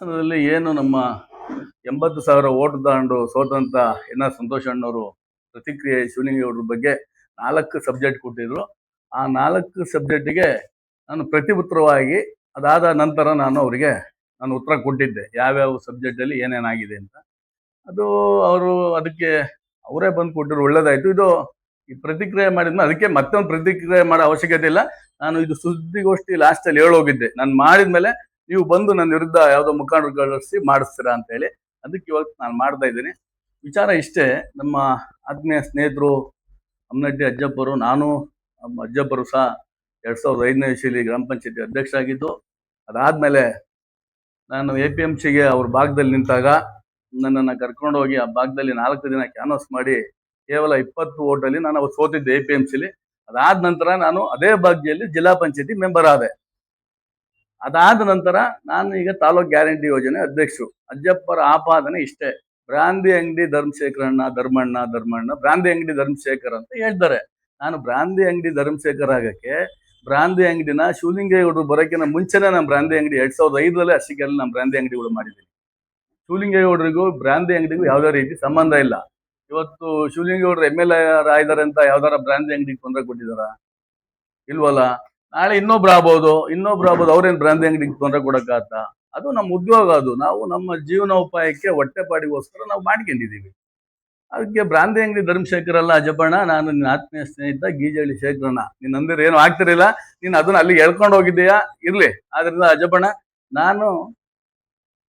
ಅದರಲ್ಲಿ ಏನು ನಮ್ಮ 80,000 ಓಟ್ ತಗೊಂಡು ಸೋತಂತ ಸಂತೋಷ್ ಅಣ್ಣವರು ಪ್ರತಿಕ್ರಿಯೆ ಶಿವಲಿಂಗೇಗೌಡರ ಬಗ್ಗೆ 4 ಸಬ್ಜೆಕ್ಟ್ ಕೊಟ್ಟಿದ್ರು. ಆ 4 ಸಬ್ಜೆಕ್ಟಿಗೆ ನಾನು ಪ್ರತಿ ಉತ್ತರವಾಗಿ ಅದಾದ ನಂತರ ನಾನು ಉತ್ತರ ಕೊಟ್ಟಿದ್ದೆ, ಯಾವ್ಯಾವ ಸಬ್ಜೆಕ್ಟಲ್ಲಿ ಏನೇನಾಗಿದೆ ಅಂತ. ಅದು ಅವರು ಅದಕ್ಕೆ ಅವರೇ ಬಂದು ಕೊಟ್ಟಿದ್ರು, ಒಳ್ಳೇದಾಯ್ತು. ಇದು ಈ ಪ್ರತಿಕ್ರಿಯೆ ಮಾಡಿದ್ಮೇಲೆ ಅದಕ್ಕೆ ಮತ್ತೊಂದು ಪ್ರತಿಕ್ರಿಯೆ ಮಾಡೋ ಅವಶ್ಯಕತೆ ಇಲ್ಲ. ನಾನು ಇದು ಸುದ್ದಿಗೋಷ್ಠಿ ಲಾಸ್ಟಲ್ಲಿ ಹೇಳೋಗಿದ್ದೆ, ನಾನು ಮಾಡಿದ್ಮೇಲೆ ನೀವು ಬಂದು ನನ್ನ ವಿರುದ್ಧ ಯಾವುದೋ ಮುಖಂಡರು ಕಳಿಸಿ ಮಾಡಿಸ್ತೀರಾ ಅಂತ ಹೇಳಿ. ಅದಕ್ಕೆ ಇವತ್ತು ನಾನು ಮಾಡ್ತಾ ಇದ್ದೀನಿ. ವಿಚಾರ ಇಷ್ಟೇ, ನಮ್ಮ ಆತ್ಮೀಯ ಸ್ನೇಹಿತರು ಅಮ್ಮನಟ್ಟಿ ಅಜ್ಜಪ್ಪರು, ನಾನು ಅಜ್ಜಪ್ಪರು ಸಹ 2005ನೇ ಇಸ್ವಿಯಲ್ಲಿ ಗ್ರಾಮ ಪಂಚಾಯತಿ ಅಧ್ಯಕ್ಷ ಆಗಿದ್ದು. ಅದಾದ್ಮೇಲೆ ನಾನು APMCಗೆ ಅವ್ರ ಭಾಗದಲ್ಲಿ ನಿಂತಾಗ ನನ್ನನ್ನು ಕರ್ಕೊಂಡೋಗಿ ಆ ಭಾಗದಲ್ಲಿ 4 ದಿನ ಕ್ಯಾನ್ವಾಸ್ ಮಾಡಿ ಕೇವಲ 20 ಓಟಲ್ಲಿ ನಾನು ಅವತ್ತು ಸೋತಿದ್ದೆ APMCಲಿ. ಅದಾದ ನಂತರ ನಾನು ಅದೇ ಭಾಗ್ಯದಲ್ಲಿ ಜಿಲ್ಲಾ ಪಂಚಾಯತಿ ಮೆಂಬರ್ ಆದೆ. ಅದಾದ ನಂತರ ನಾನು ಈಗ ತಾಲೂಕ್ ಗ್ಯಾರಂಟಿ ಯೋಜನೆ ಅಧ್ಯಕ್ಷರು. ಅಜ್ಜಪ್ಪರ ಆಪಾದನೆ ಇಷ್ಟೇ, ಬ್ರಾಂದಿ ಅಂಗಡಿ ಧರ್ಮಣ್ಣ ಬ್ರಾಂದಿ ಅಂಗಡಿ ಧರ್ಮಶೇಖರ್ ಅಂತ ಹೇಳ್ತಾರೆ. ನಾನು ಬ್ರಾಂದಿ ಅಂಗಡಿ ಧರ್ಮಶೇಖರ್ ಆಗಕ್ಕೆ ಬ್ರಾಂದಿ ಅಂಗಡಿನ ಶಿವಲಿಂಗೇಗೌಡರು ಬರೋಕ್ಕಿಂತ ಮುಂಚೆನೇ ನಮ್ಮ ಬ್ರಾಂದಿ ಅಂಗಡಿ 2005ರಲ್ಲಿ ಅಷ್ಟಿಗೆಲ್ಲ ನಮ್ಮ ಬ್ರಾಂದಿ ಅಂಗಡಿಗಳು ಮಾಡಿದ್ದೀನಿ. ಶಿವಲಿಂಗೇಗೌಡರಿಗೂ ಬ್ರಾಂದಿ ಅಂಗಡಿಗೂ ಯಾವುದೇ ರೀತಿ ಸಂಬಂಧ ಇಲ್ಲ. ಇವತ್ತು ಶಿವಲಿಂಗೇಗೌಡರು MLA ಆಗಿದ್ದಾರೆ ಅಂತ ಯಾವ್ದಾರ ಬ್ರಾಂದಿ ಅಂಗಡಿಗೆ ತೊಂದರೆ ಕೊಟ್ಟಿದಾರ? ಇಲ್ವಲ್ಲ. ನಾಳೆ ಇನ್ನೊಬ್ರು ಆಗ್ಬೋದು, ಅವ್ರೇನ್ ಬ್ರಾಂದಿ ಅಂಗಡಿಗೆ ತೊಂದರೆ ಕೊಡಕ್ಕಾಗತ್ತ? ಅದು ನಮ್ಮ ಉದ್ಯೋಗ. ಅದು ನಾವು ನಮ್ಮ ಜೀವನೋಪಾಯಕ್ಕೆ ಹೊಟ್ಟೆಪಾಡಿಗೋಸ್ಕರ ನಾವು ಮಾಡ್ಕೊಂಡಿದೀವಿ. ಅದಕ್ಕೆ ಬ್ರಾಂದಿ ಅಂಗಡಿ ಧರ್ಮಶೇಖರ್ ಅಲ್ಲ ಅಜ್ಜಪ್ಪಣ್ಣ, ನಾನು ನಿನ್ನ ಆತ್ಮೀಯ ಸ್ನೇಹಿತ ಗೀಜಹಳ್ಳಿ ಶೇಖರಣ್ಣ. ನೀನ್ ಅಂದಿರ ಏನು ಆಗ್ತಿರಿಲ್ಲ, ನೀನ್ ಅದನ್ನ ಅಲ್ಲಿಗೆ ಎಳ್ಕೊಂಡು ಹೋಗಿದ್ದೀಯಾ, ಇರ್ಲಿ. ಆದ್ರಿಂದ ಅಜ್ಜಪ್ಪಣ್ಣ, ನಾನು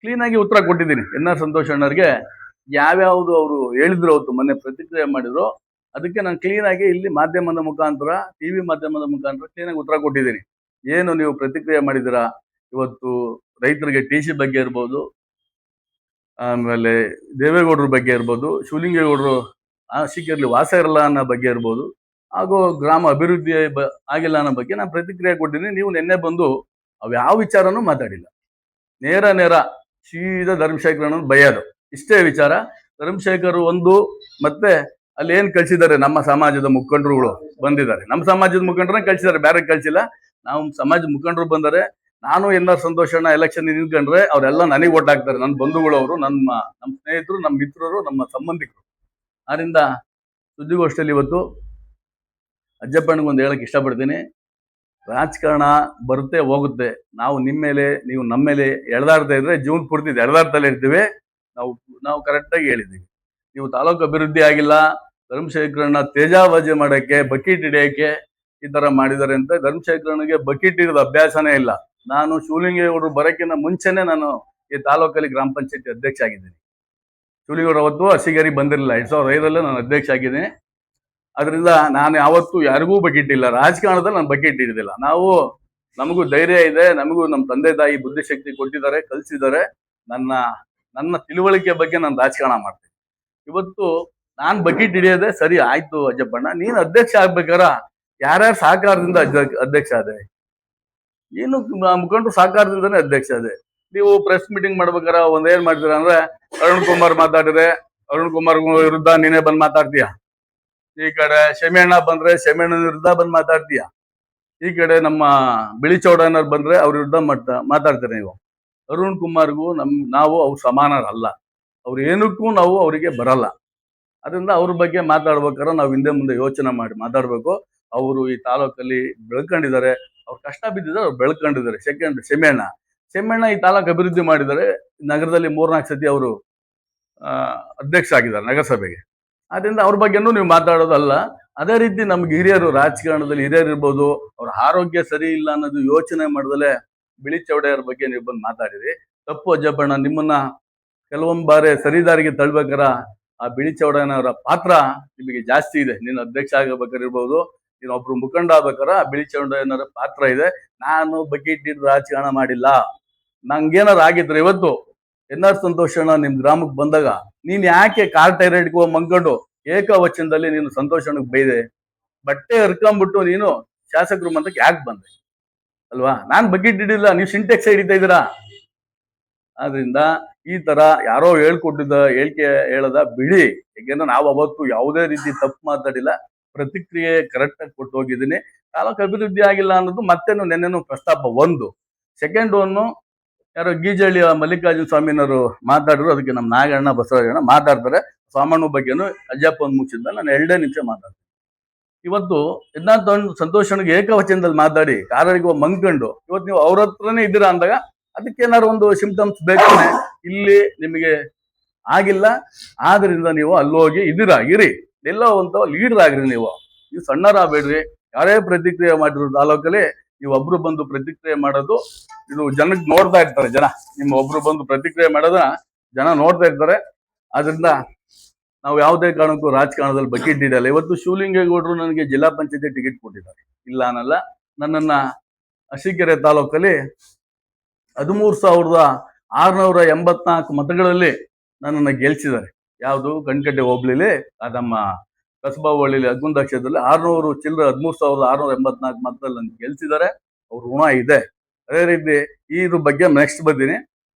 ಕ್ಲೀನ್ ಆಗಿ ಉತ್ತರ ಕೊಟ್ಟಿದ್ದೀನಿ. ಸಂತೋಷ್ ಅಣ್ಣವ್ರಿಗೆ ಯಾವ್ಯಾವ್ದು ಅವರು ಹೇಳಿದ್ರು, ಅವತ್ತು ಮೊನ್ನೆ ಪ್ರತಿಕ್ರಿಯೆ ಮಾಡಿದ್ರು, ಅದಕ್ಕೆ ನಾನು ಕ್ಲೀನ್ ಆಗಿ ಇಲ್ಲಿ ಮಾಧ್ಯಮದ ಮುಖಾಂತರ, TV ಮಾಧ್ಯಮದ ಮುಖಾಂತರ ಕ್ಲೀನ್ ಆಗಿ ಉತ್ತರ ಕೊಟ್ಟಿದ್ದೀನಿ. ಏನು ನೀವು ಪ್ರತಿಕ್ರಿಯೆ ಮಾಡಿದ್ದೀರಾ, ಇವತ್ತು ರೈತರಿಗೆ TC ಬಗ್ಗೆ ಇರ್ಬೋದು, ಆಮೇಲೆ ದೇವೇಗೌಡರ ಬಗ್ಗೆ ಇರ್ಬೋದು, ಶಿವಲಿಂಗೇಗೌಡರು ಆಶಿಕರಲ್ಲಿ ವಾಸ ಇರಲ್ಲ ಅನ್ನೋ ಬಗ್ಗೆ ಇರ್ಬೋದು, ಹಾಗೂ ಗ್ರಾಮ ಅಭಿವೃದ್ಧಿ ಆಗಿಲ್ಲ ಅನ್ನೋ ಬಗ್ಗೆ ನಾನು ಪ್ರತಿಕ್ರಿಯೆ ಕೊಟ್ಟಿದ್ದೀನಿ. ನೀವು ನಿನ್ನೆ ಬಂದು ಅವು ಯಾವ ವಿಚಾರನೂ ಮಾತಾಡಿಲ್ಲ. ನೇರ ಸೀದಾ ಧರ್ಮಶೇಖರ್ ಬೈಯೋದು, ಇಷ್ಟೇ ವಿಚಾರ. ಧರ್ಮಶೇಖರ್ ಮತ್ತೆ ಅಲ್ಲಿ ಏನ್ ಕಳ್ಸಿದ್ದಾರೆ, ನಮ್ಮ ಸಮಾಜದ ಮುಖಂಡರುಗಳು ಬಂದಿದ್ದಾರೆ, ನಮ್ಮ ಸಮಾಜದ ಮುಖಂಡರನ್ನ ಕಳ್ಸಿದ್ದಾರೆ, ಬೇರೆ ಕಳ್ಸಿಲ್ಲ. ನಾವು ಸಮಾಜದ ಮುಖಂಡರು ಬಂದರೆ, ನಾನು ಸಂತೋಷ್ ಅಣ್ಣ ಎಲೆಕ್ಷನ್ ನಿಂತ್ಕೊಂಡ್ರೆ ಅವರೆಲ್ಲ ನನಗೆ ಓಟ್ ಹಾಕ್ತಾರೆ. ನನ್ನ ಬಂಧುಗಳು, ಅವರು ನಮ್ಮ ಸ್ನೇಹಿತರು, ನಮ್ಮ ಮಿತ್ರರು, ನಮ್ಮ ಸಂಬಂಧಿಕರು. ಆದ್ರಿಂದ ಸುದ್ದಿಗೋಷ್ಠಿಯಲ್ಲಿ ಇವತ್ತು ಅಜ್ಜಪ್ಪನಿಗೊಂದು ಹೇಳಕ್ ಇಷ್ಟಪಡ್ತೀನಿ, ರಾಜಕಾರಣ ಬರುತ್ತೆ ಹೋಗುತ್ತೆ. ನಾವು ನಿಮ್ಮ ಮೇಲೆ, ನೀವು ನಮ್ಮ ಮೇಲೆ ಎಳೆದಾಡ್ತಾ ಇದ್ರೆ ಜೀವನ ಪೂರ್ತಿ ಎಳೆದಾಡ್ತಲೇ ಇರ್ತೀವಿ. ನಾವು ಕರೆಕ್ಟಾಗಿ ಹೇಳಿದ್ದೀವಿ. ನೀವು ತಾಲೂಕು ಅಭಿವೃದ್ಧಿ ಆಗಿಲ್ಲ, ಧರ್ಮಶೇಖರಣ್ಣ ತೇಜಾಬಾಜಿ ಮಾಡಕ್ಕೆ, ಬಕೀಟ್ ಹಿಡಿಯಕ್ಕೆ ಈ ತರ ಮಾಡಿದ್ದಾರೆ ಅಂತ. ಧರ್ಮಶೇಖರನಿಗೆ ಬಕೀಟ್ ಹಿಡಿದ ಅಭ್ಯಾಸನೇ ಇಲ್ಲ. ನಾನು ಶಿವಲಿಂಗೇಗೌಡರು ಬರೋಕ್ಕಿಂತ ಮುಂಚೆನೆ ನಾನು ಈ ತಾಲೂಕಲ್ಲಿ ಗ್ರಾಮ ಪಂಚಾಯತಿ ಅಧ್ಯಕ್ಷ ಆಗಿದ್ದೀನಿ. ಶಿವಲಿಂಗೇಗೌಡರು ಅವತ್ತು ಹಸಿಗೇರಿ ಬಂದಿರಲಿಲ್ಲ, 2005ರಲ್ಲೇ ನಾನು ಅಧ್ಯಕ್ಷ ಆಗಿದ್ದೀನಿ. ಅದರಿಂದ ನಾನು ಯಾವತ್ತೂ ಯಾರಿಗೂ ಬಕೀಟ್ ಇಲ್ಲ, ರಾಜಕಾರಣದಲ್ಲಿ ನಾನು ಬಕೀಟ್ ಹಿಡಿದಿಲ್ಲ. ನಮಗೂ ಧೈರ್ಯ ಇದೆ, ನಮಗೂ ನಮ್ಮ ತಂದೆ ತಾಯಿ ಬುದ್ಧಿಶಕ್ತಿ ಕೊಟ್ಟಿದ್ದಾರೆ, ಕಲಿಸಿದ್ದಾರೆ. ನನ್ನ ತಿಳುವಳಿಕೆ ಬಗ್ಗೆ ನಾನು ರಾಜಕಾರಣ ಮಾಡ್ತೀನಿ. ಇವತ್ತು ನಾನು ಬಕೀಟ್ ಹಿಡಿಯೋದೆ ಸರಿ ಆಯ್ತು ಅಜ್ಜಪ್ಪಣ್ಣ. ನೀನು ಅಧ್ಯಕ್ಷ ಆಗ್ಬೇಕಾರ ಯಾರ್ಯಾರ ಸಹಕಾರದಿಂದ ಅಧ್ಯಕ್ಷ ಆದೆ? ಏನು ಮುಖಂಡರು ಸಹಕಾರದಿಂದನೇ ಅಧ್ಯಕ್ಷ ಆದೆ. ನೀವು ಪ್ರೆಸ್ ಮೀಟಿಂಗ್ ಮಾಡ್ಬೇಕಾರ ಏನ್ ಮಾಡ್ತೀರಾ ಅಂದ್ರೆ, ಅರುಣ್ ಕುಮಾರ್ ಮಾತಾಡಿದ್ರೆ ಅರುಣ್ ಕುಮಾರ್ ವಿರುದ್ಧ ನೀನೇ ಬಂದ್ ಮಾತಾಡ್ತೀಯ. ಈ ಕಡೆ ಶಮಿಯಣ್ಣ ಬಂದ್ರೆ ಶಮಿಯಣ್ಣನ ವಿರುದ್ಧ ಬಂದ್ ಮಾತಾಡ್ತೀಯ. ಈ ಕಡೆ ನಮ್ಮ ಬಿಳಿ ಚೌಡಣ್ಣವ್ರು ಬಂದ್ರೆ ಅವ್ರ ವಿರುದ್ಧ ಮಾತಾಡ್ತೀರ ನೀವು. ಅರುಣ್ ಕುಮಾರ್ಗೂ ನಾವು ಅವ್ರು ಸಮಾನರಲ್ಲ. ಅವ್ರು ಏನಕ್ಕೂ ನಾವು ಅವರಿಗೆ ಬರಲ್ಲ. ಅದರಿಂದ ಅವ್ರ ಬಗ್ಗೆ ಮಾತಾಡ್ಬೇಕಾದ್ರೆ ನಾವು ಹಿಂದೆ ಮುಂದೆ ಯೋಚನೆ ಮಾಡಿ ಮಾತಾಡ್ಬೇಕು. ಅವರು ಈ ತಾಲೂಕಲ್ಲಿ ಬೆಳ್ಕೊಂಡಿದ್ದಾರೆ, ಅವ್ರು ಕಷ್ಟ ಬಿದ್ದಿದ್ದಾರೆ, ಅವ್ರು ಬೆಳ್ಕೊಂಡಿದ್ದಾರೆ. ಶಮಿಯಣ್ಣ ಈ ತಾಲೂಕು ಅಭಿವೃದ್ಧಿ ಮಾಡಿದ್ದಾರೆ. ನಗರದಲ್ಲಿ 3-4 ಸತಿ ಅವರು ಅಧ್ಯಕ್ಷ ಆಗಿದ್ದಾರೆ ನಗರಸಭೆಗೆ. ಆದ್ರಿಂದ ಅವ್ರ ಬಗ್ಗೆನೂ ನೀವು ಮಾತಾಡೋದಲ್ಲ. ಅದೇ ರೀತಿ ನಮ್ಗೆ ಹಿರಿಯರು, ರಾಜಕಾರಣದಲ್ಲಿ ಹಿರಿಯರು ಇರ್ಬೋದು, ಅವ್ರ ಆರೋಗ್ಯ ಸರಿ ಇಲ್ಲ ಅನ್ನೋದು ಯೋಚನೆ ಮಾಡ್ದಲೆ ಬಿಳಿ ಚೌಡೆಯರ ಬಗ್ಗೆ ನೀವು ಬಂದು ಮಾತಾಡಿರಿ. ತಪ್ಪು ಅಜ್ಜಪ್ಪಣ್ಣ. ನಿಮ್ಮನ್ನ ಕೆಲವೊಂದು ಬಾರಿ ಸರಿದಾರಿಗೆ ತಳ್ಬೇಕಾರ ಆ ಬಿಳಿ ಚೌಡಯ್ಯನವರ ಪಾತ್ರ ನಿಮಗೆ ಜಾಸ್ತಿ ಇದೆ. ನೀನು ಅಧ್ಯಕ್ಷ ಆಗಬೇಕಾಗಿರ್ಬೋದು, ನೀನು ಒಬ್ರು ಮುಖಂಡ ಆಗ್ಬೇಕಾರ ಬಿಳಿ ಚೌಡಯ್ಯನವರ ಪಾತ್ರ ಇದೆ. ನಾನು ಬಕೀಟ್ ಹಿಡಿದು ರಾಜಕಾರಣ ಮಾಡಿಲ್ಲ. ನಂಗೇನಾರು ಆಗಿದ್ರೆ ಇವತ್ತು ಸಂತೋಷಣ್ಣ ನಿಮ್ ಗ್ರಾಮಕ್ಕೆ ಬಂದಾಗ ನೀನ್ ಯಾಕೆ ಕಾರ್ ಟೈರ್ ಹಿಡ್ಕೊ ಮಂಕೊಂಡು ಏಕವಚನದಲ್ಲಿ ನೀನು ಸಂತೋಷಣ್ಣಗೆ ಬೈದೆ? ಬಟ್ಟೆ ಹರ್ಕೊಂಡ್ಬಿಟ್ಟು ನೀನು ಶಾಸಕರು ಮಂದಕ್ಕೆ ಯಾಕೆ ಬಂದೆ ಅಲ್ವಾ? ನಾನ್ ಬಕೀಟ್ ಹಿಡಿಲ್ಲ, ನೀವು ಸಿಂಟೆಕ್ಸ್ ಹಿಡಿತಾ ಇದ್ದೀರಾ. ಆದ್ರಿಂದ ಈ ತರ ಯಾರೋ ಹೇಳ್ಕೊಟ್ಟಿದ್ದ ಹೇಳಿಕೆ ಹೇಳದ ಬಿಡಿ. ಯಾಕೆಂದ್ರೆ ನಾವು ಅವತ್ತು ಯಾವುದೇ ರೀತಿ ತಪ್ಪು ಮಾತಾಡಿಲ್ಲ, ಪ್ರತಿಕ್ರಿಯೆ ಕರೆಕ್ಟ್ ಆಗಿ ಕೊಟ್ಟು ಹೋಗಿದ್ದೀನಿ. ತಾಲೂಕು ಅಭಿವೃದ್ಧಿ ಆಗಿಲ್ಲ ಅನ್ನೋದು ಮತ್ತೇನು ನೆನ್ನೆನು ಪ್ರಸ್ತಾಪ. 1 ಸೆಕೆಂಡ್ 1 ಯಾರೋ ಗೀಜಳ್ಳಿಯ ಮಲ್ಲಿಕಾರ್ಜುನ ಸ್ವಾಮಿನವರು ಮಾತಾಡಿದ್ರು, ಅದಕ್ಕೆ ನಮ್ಮ ನಾಗಣ್ಣ ಬಸವರಾಜಣ್ಣ ಮಾತಾಡ್ತಾರೆ. ಸ್ವಾಮಣ್ಣ ಬಗ್ಗೆನು ಅಜ್ಜಪ್ಪನ ಮುಗಿಸಿದ್ದ ನಾನು 2 ನಿಮಿಷ ಮಾತಾಡ್ತೀನಿ. ಇವತ್ತು ಸಿದ್ಧಾಂತ ಸಂತೋಷನಿಗೆ ಏಕವಚನದಲ್ಲಿ ಮಾತಾಡಿ ಕಾರರಿಗೆ ಮಂಗ್ಕೊಂಡು ಇವತ್ತು ನೀವು ಅವ್ರ ಹತ್ರನೇ ಇದ್ದೀರಾ ಅಂದಾಗ ಅದಕ್ಕೇನಾದ್ರು ಒಂದು ಸಿಂಪ್ಟಮ್ಸ್ ಬೇಕಾನೆ. ಇಲ್ಲಿ ನಿಮಗೆ ಆಗಿಲ್ಲ, ಆದ್ರಿಂದ ನೀವು ಅಲ್ಲೋಗಿ ಇದ್ದೀರಾ, ಇರಿ, ಎಲ್ಲೋ ಒಂದು ಲೀಡರ್ ಆಗ್ರಿ. ನೀವು ಸಣ್ಣರಾಗಬೇಡ್ರಿ. ಯಾರೇ ಪ್ರತಿಕ್ರಿಯೆ ಮಾಡಿರೋ ತಾಲೂಕಲ್ಲಿ ನೀವು ಒಬ್ರು ಬಂದು ಪ್ರತಿಕ್ರಿಯೆ ಮಾಡೋದು ಇದು ಜನಕ್ಕೆ ನೋಡ್ತಾ ಇರ್ತಾರೆ. ಜನ ನಿಮ್ಮ ಒಬ್ರು ಬಂದು ಪ್ರತಿಕ್ರಿಯೆ ಮಾಡೋದನ್ನ ಜನ ನೋಡ್ತಾ ಇರ್ತಾರೆ. ಆದ್ರಿಂದ ನಾವು ಯಾವುದೇ ಕಾರಣಕ್ಕೂ ರಾಜಕಾರಣದಲ್ಲಿ ಬಕೆಟ್ ಇಡಲ್ಲ. ಇವತ್ತು ಶಿವಲಿಂಗೇಗೌಡರು ನನಗೆ ಜಿಲ್ಲಾ ಪಂಚಾಯತಿ ಟಿಕೆಟ್ ಕೊಟ್ಟಿದ್ದಾರೆ, ಇಲ್ಲ ಅನ್ನಲ್ಲ. ನನ್ನನ್ನ ಅರಸೀಕೆರೆ ತಾಲೂಕಲ್ಲಿ 13,684 ಮತಗಳಲ್ಲಿ ನನ್ನನ್ನು ಗೆಲ್ಸಿದ್ದಾರೆ. ಯಾವುದು ಕಣ್ಕಟ್ಟೆ ಹೋಬ್ಳಿಲಿ ನಮ್ಮ ಕಸಬಾ ಹೋಳಿಲಿ ಹಗ್ಗುಂದ ಕ್ಷೇತ್ರದಲ್ಲಿ 13,684 ಮತದಲ್ಲಿ ನನ್ನ ಗೆಲ್ಸಿದ್ದಾರೆ. ಅವ್ರ ಋಣ ಇದೆ. ಅದೇ ರೀತಿ ಇದ್ರ ಬಗ್ಗೆ ನೆಕ್ಸ್ಟ್ ಬರ್ತೀನಿ.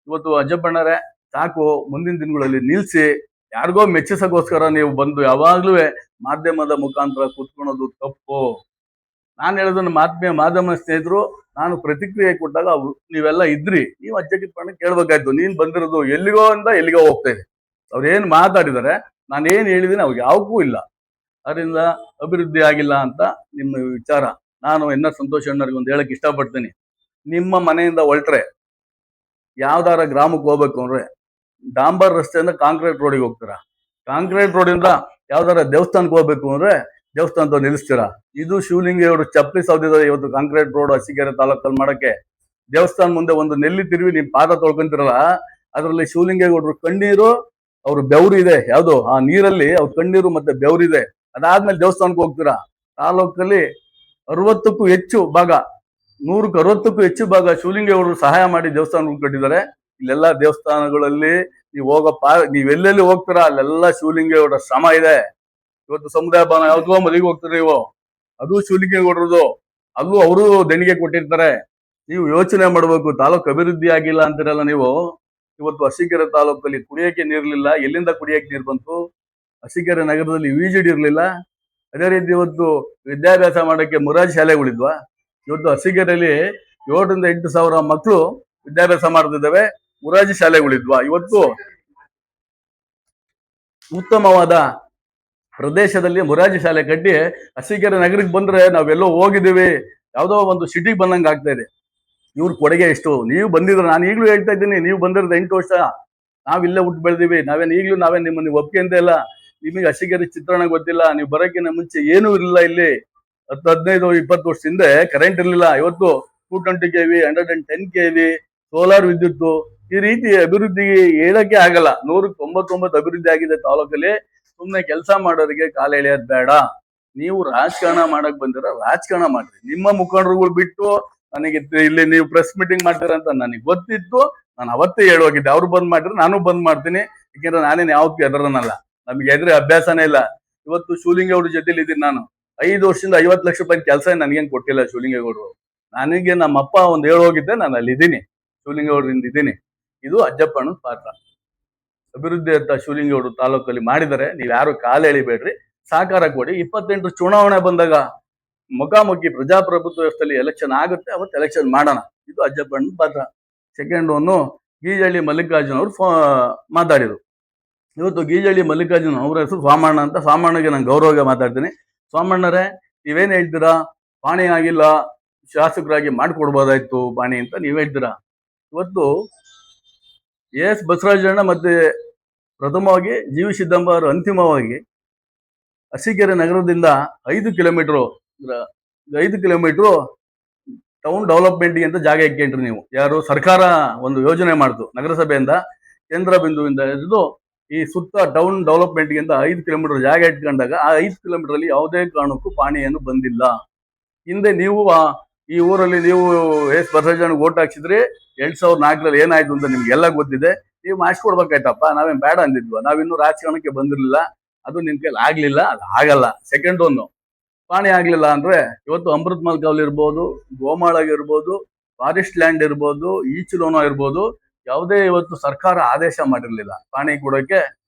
ಇವತ್ತು ಅಜ್ಜಪ್ಪಣ್ಣರೇ ಸಾಕು, ಮುಂದಿನ ದಿನಗಳಲ್ಲಿ ನಿಲ್ಸಿ. ಯಾರಿಗೋ ಮೆಚ್ಚಿಸೋಕ್ಕೋಸ್ಕರ ನೀವು ಬಂದು ಯಾವಾಗ್ಲೂ ಮಾಧ್ಯಮದ ಮುಖಾಂತರ ಕೂತ್ಕೊಳ್ಳೋದು ತಪ್ಪು. ನಾನು ಹೇಳೋದನ್ನ ಮಾಧ್ಯಮ ಸ್ನೇಹಿತರು, ನಾನು ಪ್ರತಿಕ್ರಿಯೆ ಕೊಟ್ಟಾಗ ನೀವೆಲ್ಲ ಇದ್ರಿ, ನೀವು ಅಜ್ಜಪ್ಪಣ್ಣ ಕೇಳ್ಬೇಕಾಯ್ತು. ನೀನ್ ಬಂದಿರೋದು ಎಲ್ಲಿಗೋ ಅಂತ ಎಲ್ಲಿಗೋ ಹೋಗ್ತಾ ಇದೆ. ಅವ್ರೇನ್ ಮಾತಾಡಿದಾರೆ, ನಾನೇನ್ ಹೇಳಿದೀನಿ ಅವ್ರಿಗೆ ಯಾವಕ್ಕೂ ಇಲ್ಲ. ಅದರಿಂದ ಅಭಿವೃದ್ಧಿ ಆಗಿಲ್ಲ ಅಂತ ನಿಮ್ಮ ವಿಚಾರ. ನಾನು ಸಂತೋಷ್ ಅಣ್ಣರಿಗೆ ಒಂದು ಹೇಳಕ್ ಇಷ್ಟಪಡ್ತೀನಿ. ನಿಮ್ಮ ಮನೆಯಿಂದ ಹೊರಟ್ರೆ ಯಾವ್ದಾರ ಗ್ರಾಮಕ್ಕೆ ಹೋಗ್ಬೇಕು ಅಂದ್ರೆ ಡಾಂಬರ್ ರಸ್ತೆಯಿಂದ ಕಾಂಕ್ರೀಟ್ ರೋಡಿಗೆ ಹೋಗ್ತೀರಾ. ಕಾಂಕ್ರೀಟ್ ರೋಡಿಂದ ಯಾವ್ದಾರ ದೇವಸ್ಥಾನಕ್ಕೆ ಹೋಗ್ಬೇಕು ಅಂದ್ರೆ ದೇವಸ್ಥಾನದ ನಿಲ್ಲಿಸ್ತೀರಾ. ಇದು ಶಿವಲಿಂಗೇಗೌಡರು ಚಪ್ಪಲಿ ಸೌದಿದ್ದಾರೆ. ಇವತ್ತು ಕಾಂಕ್ರೀಟ್ ರೋಡ್ ಅರಸೀಕೆರೆ ತಾಲೂಕಲ್ಲಿ ಮಾಡಕ್ಕೆ ದೇವಸ್ಥಾನ ಮುಂದೆ ಒಂದು ನೆಲ್ಲಿ ತಿರುವಿ ನಿಮ್ ಪಾದ ತೊಳ್ಕೊಂತಿರಲ್ಲ, ಅದರಲ್ಲಿ ಶಿವಲಿಂಗೇಗೌಡರು ಕಣ್ಣೀರು, ಅವ್ರ ಬೆವರು ಇದೆ. ಯಾವ್ದು ಆ ನೀರಲ್ಲಿ ಅವ್ರ ಕಣ್ಣೀರು ಮತ್ತೆ ಬೆವರಿದೆ. ಅದಾದ್ಮೇಲೆ ದೇವಸ್ಥಾನಕ್ಕೆ ಹೋಗ್ತೀರಾ. ತಾಲೂಕಲ್ಲಿ 60ಕ್ಕೂ ಹೆಚ್ಚು ಭಾಗ, 100ಕ್ಕೆ 60ಕ್ಕೂ ಹೆಚ್ಚು ಭಾಗ ಶಿವಲಿಂಗೇಗೌಡರು ಸಹಾಯ ಮಾಡಿ ದೇವಸ್ಥಾನ ಕಟ್ಟಿದ್ದಾರೆ. ಇಲ್ಲೆಲ್ಲ ದೇವಸ್ಥಾನಗಳಲ್ಲಿ ನೀವೆಲ್ಲೆಲ್ಲಿ ಹೋಗ್ತೀರಾ ಅಲ್ಲೆಲ್ಲ ಶಿವಲಿಂಗೇಗೌಡರ ಶ್ರಮ ಇದೆ. ಇವತ್ತು ಸಮುದಾಯ ಭವನ ಯಾವ್ದೋ ಮದುವೆಗೆ ಹೋಗ್ತೀರಿ ನೀವು, ಅದು ಶಿವಲಿಂಗೇಗೌಡರದು, ಅಲ್ಲೂ ಅವರು ದೇಣಿಗೆ ಕೊಟ್ಟಿರ್ತಾರೆ. ನೀವು ಯೋಚನೆ ಮಾಡ್ಬೇಕು. ತಾಲೂಕು ಅಭಿವೃದ್ಧಿ ಆಗಿಲ್ಲ ಅಂತಿರಲ್ಲ ನೀವು. ಇವತ್ತು ಅರಸೀಕೆರೆ ತಾಲೂಕಲ್ಲಿ ಕುಡಿಯಕ್ಕೆ ನೀರ್ಲಿಲ್ಲ, ಎಲ್ಲಿಂದ ಕುಡಿಯಕ್ಕೆ ನೀರು ಬಂತು? ಅರಸೀಕೆರೆ ನಗರದಲ್ಲಿ ವಿಜಿಡಿ ಇರ್ಲಿಲ್ಲ. ಅದೇ ರೀತಿ ಇವತ್ತು ವಿದ್ಯಾಭ್ಯಾಸ ಮಾಡಕ್ಕೆ ಮೊರಾರ್ಜಿ ಶಾಲೆಗಳಿದ್ವಾ? ಇವತ್ತು ಅರಸೀಕೆರೆಯಲ್ಲಿ 7,000 ರಿಂದ 8,000 ಮಕ್ಕಳು ವಿದ್ಯಾಭ್ಯಾಸ ಮಾಡ್ತಿದ್ದಾವೆ. ಮೊರಾರ್ಜಿ ಶಾಲೆಗಳಿದ್ವಾ? ಇವತ್ತು ಉತ್ತಮವಾದ ಪ್ರದೇಶದಲ್ಲಿ ಮೊರಾರ್ಜಿ ಶಾಲೆ ಕಟ್ಟಿ ಅರಸೀಕೆರೆ ನಗರಕ್ಕೆ ಬಂದ್ರೆ ನಾವೆಲ್ಲೋ ಹೋಗಿದ್ದೀವಿ, ಯಾವ್ದೋ ಒಂದು ಸಿಟಿಗೆ ಬಂದಂಗೆ ಆಗ್ತಾ ಇದೆ. ಇವ್ರ ಕೊಡುಗೆ ಎಷ್ಟು? ನೀವು ಬಂದಿದ್ರೆ, ನಾನು ಈಗಲೂ ಹೇಳ್ತಾ ಇದ್ದೀನಿ, ನೀವು ಬಂದಿರೋದು 8 ವರ್ಷ, ನಾವಿಲ್ಲೇ ಹುಟ್ಟು ಬೆಳೆದಿವಿ. ನಾವೇನ್ ನಿಮ್ಮನ್ನ ಒಪ್ಪಿಗೆ ಇಲ್ಲ. ನಿಮಗೆ ಅರಸೀಕೆರೆ ಚಿತ್ರಣ ಗೊತ್ತಿಲ್ಲ. ನೀವು ಬರೋಕ್ಕಿಂತ ಮುಂಚೆ ಏನೂ ಇರಲಿಲ್ಲ. ಇಲ್ಲಿ 10, 15, 20 ವರ್ಷ ಹಿಂದೆ ಕರೆಂಟ್ ಇರಲಿಲ್ಲ. ಇವತ್ತು 220 kV, 110 kV, ಸೋಲಾರ್ ವಿದ್ಯುತ್, ಈ ರೀತಿ ಅಭಿವೃದ್ಧಿ ಹೇಳಕ್ಕೆ ಆಗಲ್ಲ. 199 ಅಭಿವೃದ್ಧಿ ಆಗಿದೆ ತಾಲೂಕಲ್ಲಿ. ಸುಮ್ಮನೆ ಕೆಲಸ ಮಾಡೋರಿಗೆ ಕಾಲ ಎಳೆಯೋದು ಬೇಡ. ನೀವು ರಾಜಕಾರಣ ಮಾಡಕ್ ಬಂದಿರ, ರಾಜಕಾರಣ ಮಾಡ್ರಿ. ನಿಮ್ಮ ಮುಖಂಡರುಗಳು ಬಿಟ್ಟು ನನಗೆ ಇಲ್ಲಿ ನೀವು ಪ್ರೆಸ್ ಮೀಟಿಂಗ್ ಮಾಡ್ತೀರ ಅಂತ ನನಗೆ ಗೊತ್ತಿತ್ತು. ನಾನು ಅವತ್ತೇ ಹೇಳೋಗಿದ್ದೆ, ಅವ್ರು ಬಂದ್ ಮಾಡಿದ್ರೆ ನಾನು ಬಂದ್ ಮಾಡ್ತೀನಿ. ಯಾಕೆಂದ್ರೆ ನಾನೇನು ಯಾವತ್ತೂ ಎದರನಲ್ಲ, ನಮ್ಗೆ ಎದುರು ಅಭ್ಯಾಸನೇ ಇಲ್ಲ. ಇವತ್ತು ಶಿವಲಿಂಗೇಗೌಡರ ಜೊತೆಲಿ ಇದ್ದೀನಿ ನಾನು. 5 ವರ್ಷದಿಂದ 50 ಲಕ್ಷ ರೂಪಾಯಿ ಕೆಲಸ ನನಗೇನು ಕೊಟ್ಟಿಲ್ಲ ಶಿವಲಿಂಗೇಗೌಡರು. ನನಗೆ ನಮ್ಮಪ್ಪ ಒಂದು ಹೇಳೋಗಿದ್ದೆ, ನಾನು ಅಲ್ಲಿ ಇದ್ದೀನಿ, ಶಿವಲಿಂಗೇಗೌಡರಿಂದ ಇದ್ದೀನಿ. ಇದು ಅಜ್ಜಪ್ಪಣ್ಣನ ಪಾತ್ರ. ಅಭಿವೃದ್ಧಿ ಅಂತ ಶಿವಲಿಂಗೇಗೌಡರು ತಾಲೂಕಲ್ಲಿ ಮಾಡಿದರೆ, ನೀವು ಯಾರು ಕಾಲು ಎಳಿಬೇಡ್ರಿ, ಸಹಕಾರ ಕೊಡಿ. 28 ಚುನಾವಣೆ ಬಂದಾಗ ಮುಖಾಮುಖಿ ಪ್ರಜಾಪ್ರಭುತ್ವ ವ್ಯವಸ್ಥೆಯಲ್ಲಿ ಎಲೆಕ್ಷನ್ ಆಗುತ್ತೆ, ಅವತ್ತು ಎಲೆಕ್ಷನ್ ಮಾಡೋಣ. ಇದು ಅಜ್ಜಪ್ಪಣ್ಣನ ಪಾತ್ರ. ಸೆಕೆಂಡ್ ಒನ್ನು ಗೀಜಳ್ಳಿ ಮಲ್ಲಿಕಾರ್ಜುನ್ ಅವರು ಮಾತಾಡಿದ್ರು. ಇವತ್ತು ಗೀಜಳ್ಳಿ ಮಲ್ಲಿಕಾರ್ಜುನ್ ಅವ್ರ ಹೆಸರು ಸ್ವಾಮಣ್ಣ ಅಂತ. ಸ್ವಾಮಣ್ಣಗೆ ನಾನು ಗೌರವವಾಗಿ ಮಾತಾಡ್ತೀನಿ. ಸ್ವಾಮಣ್ಣರೇ, ನೀವೇನ್ ಹೇಳ್ತೀರಾ? ಪಾಣಿ ಆಗಿಲ್ಲ, ಶಾಸಕರಾಗಿ ಮಾಡ್ಕೊಡ್ಬೋದಾಯ್ತು ಪಾಣಿ ಅಂತ ನೀವ್ ಹೇಳ್ತೀರಾ. ಇವತ್ತು ಎಸ್ ಬಸವರಾಜಣ್ಣ ಮತ್ತೆ ಪ್ರಥಮವಾಗಿ ಜಿ.ವಿ. ಸಿದ್ದಪ್ಪ ಅವರು ಅಂತಿಮವಾಗಿ ಅರಸೀಕೆರೆ ನಗರದಿಂದ 5 ಕಿಲೋಮೀಟರ್ ಟೌನ್ ಡೆವಲಪ್ಮೆಂಟ್ಗೆ ಅಂತ ಜಾಗ ಇಟ್ಕೊಂಡ್ರಿ ನೀವು. ಯಾರು? ಸರ್ಕಾರ ಒಂದು ಯೋಜನೆ ಮಾಡ್ತು, ನಗರಸಭೆಯಿಂದ ಕೇಂದ್ರ ಬಿಂದುವಿಂದ ಹಿಡಿದು ಈ ಸುತ್ತ ಟೌನ್ ಡೆವಲಪ್ಮೆಂಟ್ಗೆ ಅಂತ 5 ಕಿಲೋಮೀಟರ್ ಜಾಗ ಇಟ್ಕೊಂಡಾಗ ಆ 5 ಕಿಲೋಮೀಟರ್ ಅಲ್ಲಿ ಯಾವುದೇ ಕಾರಣಕ್ಕೂ ಪಾಣಿಯನ್ನು ಬಂದಿಲ್ಲ. ಹಿಂದೆ ನೀವು ಈ ಊರಲ್ಲಿ ನೀವು ಎಸ್ ಬಸವರಾಜಣ್ಣ ಓಟ್ ಹಾಕ್ಸಿದ್ರಿ. 2004ರಲ್ಲಿ ಏನಾಯ್ತು ಅಂತ ನಿಮ್ಗೆಲ್ಲ ಗೊತ್ತಿದೆ. ನೀವು ಮಾಡಿಸ್ಕೊಡ್ಬೇಕಾಯ್ತಪ್ಪ, ನಾವೇನ್ ಬೇಡ ಅಂದಿದ್ವ? ನಾವಿನ್ನೂ ರಾಜಕಾರಣಕ್ಕೆ ಬಂದಿರ್ಲಿಲ್ಲ. ಅದು ನಿನ್ ಕೈಲಿ ಆಗ್ಲಿಲ್ಲ, ಅದು ಆಗಲ್ಲ. ಸೆಕೆಂಡ್ ಒನ್ನು ಪಾಣಿ ಆಗ್ಲಿಲ್ಲ ಅಂದ್ರೆ ಇವತ್ತು ಅಮೃತ್ ಮಹಲ್ ಕಾವಲ್ ಇರ್ಬೋದು, ಗೋಮಾಳಾಗ ಇರ್ಬೋದು, ಫಾರೆಸ್ಟ್ ಲ್ಯಾಂಡ್ ಇರ್ಬೋದು, ಈಚಲೋನ ಇರ್ಬೋದು, ಯಾವುದೇ ಇವತ್ತು ಸರ್ಕಾರ ಆದೇಶ ಮಾಡಿರ್ಲಿಲ್ಲ ಪಾಣಿ ಕೊಡೋಕೆ,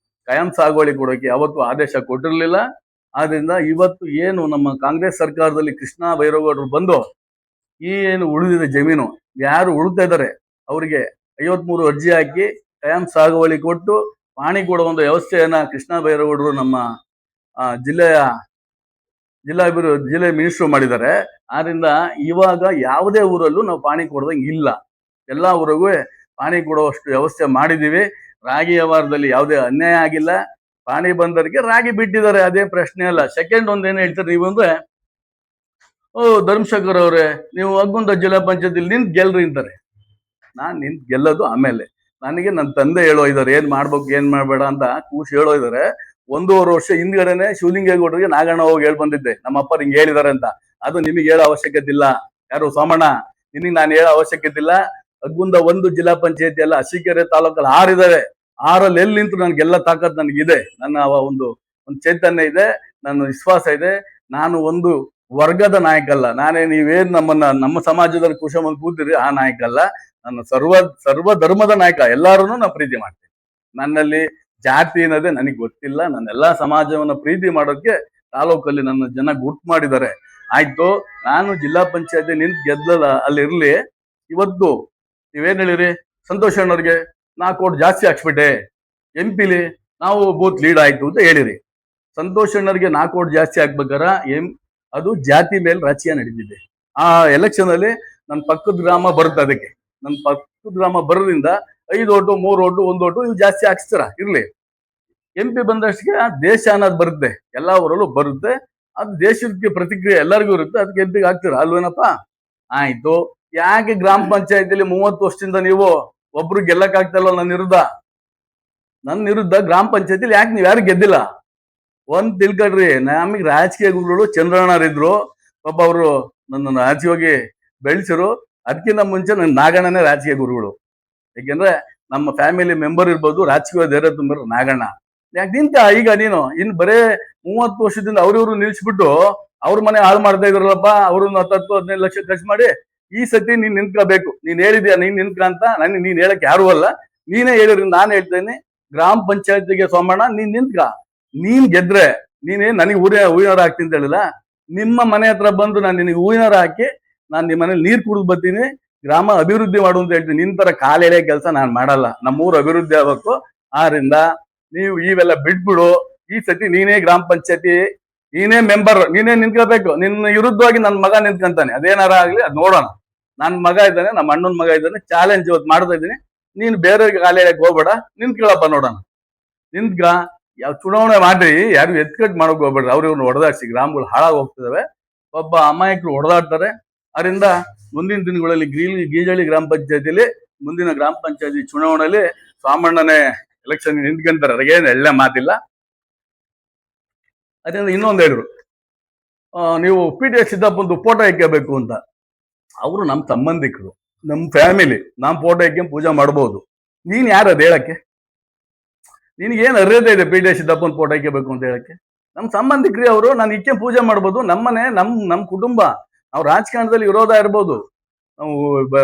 ಕಾಯಂ ಸಾಗುವಳಿ ಕೊಡೋಕೆ ಯಾವತ್ತು ಆದೇಶ ಕೊಟ್ಟಿರ್ಲಿಲ್ಲ. ಆದ್ರಿಂದ ಇವತ್ತು ಏನು ನಮ್ಮ ಕಾಂಗ್ರೆಸ್ ಸರ್ಕಾರದಲ್ಲಿ ಕೃಷ್ಣ ಬೈರೇಗೌಡರು ಬಂದು ಈ ಏನು ಉಳಿದಿದೆ ಜಮೀನು, ಯಾರು ಉಳಿತಾ ಇದ್ದಾರೆ ಅವರಿಗೆ 53 ಅರ್ಜಿ ಹಾಕಿ ಕಾಯಂ ಸಾಗುವಳಿ ಕೊಟ್ಟು ಪಾಣಿ ಕೊಡುವ ಒಂದು ವ್ಯವಸ್ಥೆಯನ್ನ ಕೃಷ್ಣ ಬೈರೇಗೌಡರು ನಮ್ಮ ಜಿಲ್ಲೆಯ ಜಿಲ್ಲೆ ಮಿನಿಸ್ಟ್ರು ಮಾಡಿದ್ದಾರೆ. ಆದ್ರಿಂದ ಇವಾಗ ಯಾವುದೇ ಊರಲ್ಲೂ ನಾವು ಪಾಣಿ ಕೊಡ್ದಂಗೆ ಇಲ್ಲ. ಎಲ್ಲಾ ಊರಿಗೂ ಪಾಣಿ ಕೊಡುವಷ್ಟು ವ್ಯವಸ್ಥೆ ಮಾಡಿದೀವಿ. ರಾಗಿ ವ್ಯವಹಾರದಲ್ಲಿ ಯಾವುದೇ ಅನ್ಯಾಯ ಆಗಿಲ್ಲ. ಪಾಣಿ ಬಂದವರಿಗೆ ರಾಗಿ ಬಿಟ್ಟಿದ್ದಾರೆ, ಅದೇ ಪ್ರಶ್ನೆ ಅಲ್ಲ. ಸೆಕೆಂಡ್ ಒಂದೇನು ಹೇಳ್ತಾರೆ ನೀವು ಅಂದ್ರೆ, ಧರ್ಮಶೇಖರ್ ಅವರೇ ನೀವು ಹಗ್ಗುಂದ ಜಿಲ್ಲಾ ಪಂಚಾಯತಿಲಿ ನಿಂತ್ ಗೆಲ್ರಿ ಅಂತಾರೆ. ನಾನ್ ನಿಂತ್ ಗೆಲ್ಲೋದು ಆಮೇಲೆ. ನನಗೆ ನನ್ನ ತಂದೆ ಹೇಳೋ ಇದಾರೆ ಏನ್ ಮಾಡ್ಬೇಕು ಏನ್ ಮಾಡ್ಬೇಡ ಅಂತ ಕೂಸಿ ಹೇಳೋ ಇದಾರೆ. 1.5 ವರ್ಷ ಹಿಂದ್ಗಡೆನೆ ಶಿವಲಿಂಗೇಗೌಡರಿಗೆ ನಾಗಣ್ಣ ಹೋಗಿ ಹೇಳ್ ಬಂದಿದ್ದೆ, ನಮ್ಮ ಅಪ್ಪ ಹಿಂಗ್ ಹೇಳಿದಾರೆ ಅಂತ. ಅದು ನಿಮಗೆ ಹೇಳೋ ಅವಶ್ಯಕತೆ ಇಲ್ಲ. ಯಾರು ಸೋಮಣ್ಣ, ನಿನಗೆ ನಾನು ಹೇಳೋ ಅವಶ್ಯಕತೆ ಇಲ್ಲ. ಹಗ್ಗುಂದ 1 ಜಿಲ್ಲಾ ಪಂಚಾಯತಿ ಅಲ್ಲ, ಅರಸೀಕೆರೆ ತಾಲೂಕಲ್ಲಿ 6 ಇದಾವೆ. 6ಅಲ್ಲಿ ಎಲ್ಲಿ ನಿಂತು ನನ್ಗೆಲ್ಲ ತಾಕತ್ ನನಗಿದೆ. ನನ್ನ ಒಂದು ಚೈತನ್ಯ ಇದೆ, ನನ್ನ ವಿಶ್ವಾಸ ಇದೆ. ನಾನು ಒಂದು ವರ್ಗದ ನಾಯಕ ಅಲ್ಲ. ನಾನೇ ನೀವೇನ್ ನಮ್ಮ ಸಮಾಜದಲ್ಲಿ ಕುಶಮಂದ್ ಕೂತಿರಿ ಆ ನಾಯಕ ಅಲ್ಲ. ನಾನು ಸರ್ವ ಧರ್ಮದ ನಾಯಕ. ಎಲ್ಲಾರನ್ನೂ ನಾನು ಪ್ರೀತಿ ಮಾಡ್ತೀನಿ. ನನ್ನಲ್ಲಿ ಜಾತಿ ಅನ್ನೋದೇ ನನಗೆ ಗೊತ್ತಿಲ್ಲ. ನನ್ನೆಲ್ಲಾ ಸಮಾಜವನ್ನ ಪ್ರೀತಿ ಮಾಡೋಕೆ ತಾಲೂಕಲ್ಲಿ ನನ್ನ ಜನ ಗುರ್ತು ಮಾಡಿದ್ದಾರೆ. ಆಯ್ತು, ನಾನು ಜಿಲ್ಲಾ ಪಂಚಾಯತಿ ನಿಂತು ಗೆದ್ದಲ್ಲ ಅಲ್ಲಿ ಇರ್ಲಿ. ಇವತ್ತು ನೀವೇನ್ ಹೇಳಿರಿ, ಸಂತೋಷ್ ಅಣ್ಣವ್ರಿಗೆ 4 ಕೋಟಿ ಜಾಸ್ತಿ ಹಾಕ್ಸ್ಬಿಟ್ಟೆ, MP ನಾವು ಬೂತ್ ಲೀಡ್ ಆಯ್ತು ಅಂತ ಹೇಳಿರಿ. ಸಂತೋಷ್ ಅಣ್ಣವ್ರಿಗೆ 4 ಕೋಟಿ ಜಾಸ್ತಿ ಹಾಕ್ಬೇಕಾರ ಅದು ಜಾತಿ ಮೇಲೆ ರಾಜಕೀಯ ನಡೀತಿದೆ. ಆ ಎಲೆಕ್ಷನ್ ಅಲ್ಲಿ ನನ್ನ ಪಕ್ಕದ ಗ್ರಾಮ ಬರುತ್ತೆ. ಅದಕ್ಕೆ ನನ್ನ ಪಕ್ಕದ ಗ್ರಾಮ ಬರೋದ್ರಿಂದ 5 ಓಟು 3 ಓಟು 1 ಓಟು ಇವು ಜಾಸ್ತಿ ಹಾಕ್ಸ್ತಾರ. ಇರ್ಲಿ, MP ಬಂದಷ್ಟಿಗೆ ದೇಶ ಅನ್ನೋದು ಬರುತ್ತೆ, ಎಲ್ಲಾ ಊರಲ್ಲೂ ಬರುತ್ತೆ. ಅದು ದೇಶಕ್ಕೆ ಪ್ರತಿಕ್ರಿಯೆ ಎಲ್ಲರಿಗೂ ಇರುತ್ತೆ. ಅದಕ್ಕೆ MP ಹಾಕ್ತೀರ ಅಲ್ವೇನಪ್ಪ? ಆಯ್ತು, ಯಾಕೆ ಗ್ರಾಮ ಪಂಚಾಯತಿಲಿ 30 ವರ್ಷದಿಂದ ನೀವು ಒಬ್ರು ಗೆಲ್ಲಕ್ ಆಗ್ತಲ್ಲ ನನ್ನ ವಿರುದ್ಧ ಗ್ರಾಮ ಪಂಚಾಯತಿಲಿ ಯಾಕೆ ನೀವ್ ಯಾರು ಗೆದ್ದಿಲ್ಲ? ಒಂದ್ ತಿಳ್ಕೊಳ್ರಿ, ನಮಗೆ ರಾಜಕೀಯ ಗುರುಗಳು ಚಂದ್ರಣ್ಣರಿದ್ರು. ಪಾಪ ಅವರು ನನ್ನ ರಾಜಕೀಯವಾಗಿ ಬೆಳೆಸಿರು. ಅದಕ್ಕಿಂತ ಮುಂಚೆ ನನ್ನ ನಾಗಣ್ಣನೇ ರಾಜಕೀಯ ಗುರುಗಳು. ಯಾಕೆಂದ್ರೆ ನಮ್ಮ ಫ್ಯಾಮಿಲಿ ಮೆಂಬರ್ ಇರ್ಬೋದು, ರಾಜಕೀಯ ಧೈರ್ಯ ತುಂಬಿರೋ ನಾಗಣ್ಣ. ಯಾಕೆ ನಿಂತ ಈಗ ನೀನು ಬರೇ 30 ವರ್ಷದಿಂದ ಅವ್ರಿವ್ರು ನಿಲ್ಸ್ಬಿಟ್ಟು ಅವ್ರ ಮನೆ ಹಾಳು ಮಾಡ್ತಾ ಇದ್ರಲ್ಲಪ್ಪ. ಅವ್ರನ್ನ 10-15 ಲಕ್ಷ ಖರ್ಚು ಮಾಡಿ ಈ ಸತಿ ನೀನ್ ನಿಂತ್ಕೋಬೇಕು. ನೀನ್ ಹೇಳಿದ್ಯಾ ನೀನ್ ನಿಂತ್ಕ ಅಂತ. ನೀನ್ ಹೇಳಕ್ ಯಾರು ಅಲ್ಲ, ನೀನೇ ಹೇಳಿದ್ರಿ. ನಾನು ಹೇಳ್ತೇನೆ, ಗ್ರಾಮ ಪಂಚಾಯತಿಗೆ ಸೋಮಣ್ಣ ನೀನ್ ನಿಂತ್ಕ. ನೀನ್ ಗೆದ್ರೆ ನೀನೇ ನನಗೆ ಹೂವಿನಾರ ಹಾಕ್ತೀನಿ ಅಂತ ಹೇಳಿಲ್ಲ. ನಿಮ್ಮ ಮನೆ ಹತ್ರ ಬಂದು ನಾನು ನಿನಗೆ ಹೂವಿನಾರ ಹಾಕಿ ನಾನು ನಿಮ್ಮ ಮನೇಲಿ ನೀರ್ ಕುಡಿದು ಬರ್ತೀನಿ, ಗ್ರಾಮ ಅಭಿವೃದ್ಧಿ ಮಾಡು ಅಂತ ಹೇಳ್ತೀನಿ. ನಿನ್ ತರ ಕಾಲೆಳೆ ಕೆಲಸ ನಾನು ಮಾಡಲ್ಲ. ನಮ್ಮೂರು ಅಭಿವೃದ್ಧಿ ಆಗ್ಬೇಕು. ಆದ್ರಿಂದ ನೀವು ಇವೆಲ್ಲ ಬಿಟ್ಬಿಡು. ಈ ಸತಿ ನೀನೇ ಗ್ರಾಮ ಪಂಚಾಯತಿ, ನೀನೇ ಮೆಂಬರ್, ನೀನೇ ನಿಂತ್ಕೋಬೇಕು. ನಿನ್ನ ವಿರುದ್ಧವಾಗಿ ನನ್ನ ಮಗ ನಿಂತ್ಕೊಂತಾನೆ. ಅದೇನಾರ ಆಗ್ಲಿ, ಅದ್ ನೋಡೋಣ. ನನ್ನ ಮಗ ಇದ್ದಾನೆ, ನಮ್ಮ ಅಣ್ಣನ ಮಗ ಇದ್ದಾನೆ. ಚಾಲೆಂಜ್ ಇವತ್ತು ಮಾಡ್ತಾ ಇದ್ದೀನಿ. ನೀನು ಬೇರೆಯವ್ರಿಗೆ ಕಾಲ ಹೇಳಕ್ ಹೋಗ್ಬೇಡ, ನಿಂತ್ಕೊಳ್ಳಪ್ಪ ನೋಡೋಣ. ನಿಂತ್ಕ. ಯಾವ ಚುನಾವಣೆ ಮಾಡ್ರಿ, ಯಾರು ಎತ್ಕಟ್ ಮಾಡಕ್ ಹೋಗ್ಬೇಡ್ರಿ. ಇವ್ರನ್ನ ಹೊಡೆದಾಡ್ಸಿ ಗ್ರಾಮಗಳು ಹಾಳಾಗಿ ಹೋಗ್ತಿದಾವೆ. ಒಬ್ಬ ಅಮಾಯಕರು ಹೊಡೆದಾಡ್ತಾರೆ. ಅದರಿಂದ ಮುಂದಿನ ದಿನಗಳಲ್ಲಿ ಗೀಜಳಿ ಗ್ರಾಮ ಪಂಚಾಯತಿಲಿ ಮುಂದಿನ ಗ್ರಾಮ ಪಂಚಾಯತಿ ಚುನಾವಣೆಯಲ್ಲಿ ಸೋಮಣ್ಣನೇ ಎಲೆಕ್ಷನ್ ನಿಂತ್ಕೊಂತಾರೆ. ಅದಕ್ಕೇನು ಎಳ್ಳೆ ಮಾತಿಲ್ಲ. ಅದರಿಂದ ಇನ್ನೊಂದು ಹೇಳಿದ್ರು, ನೀವು PTS ಸಿದ್ದಪ್ಪಂದು ಫೋಟೋ ಇಕ್ಕಬೇಕು ಅಂತ. ಅವರು ನಮ್ಮ ಸಂಬಂಧಿಕರು, ನಮ್ಮ ಫ್ಯಾಮಿಲಿ. ನಾವು ಫೋಟೋ ಇಕ್ಕೊಂಡು ಪೂಜೆ ಮಾಡ್ಬೋದು. ನೀನ್ ಯಾರದು ಹೇಳಕ್ಕೆ? ನಿನಗೇನು ಅರ್ಹತೆ ಇದೆ PTS ಸಿದ್ದಪ್ಪನ ಫೋಟೋ ಇಕ್ಕಬೇಕು ಅಂತ ಹೇಳಕ್ಕೆ? ನಮ್ಮ ಸಂಬಂಧಿಕರಿ ಅವರು. ನಾನು ಇಕ್ಕೆ ಪೂಜೆ ಮಾಡ್ಬೋದು. ನಮ್ಮನೆ, ನಮ್ಮ ಕುಟುಂಬ. ನಾವು ರಾಜಕಾರಣದಲ್ಲಿ ವಿರೋಧ ಇರ್ಬೋದು, ನಾವು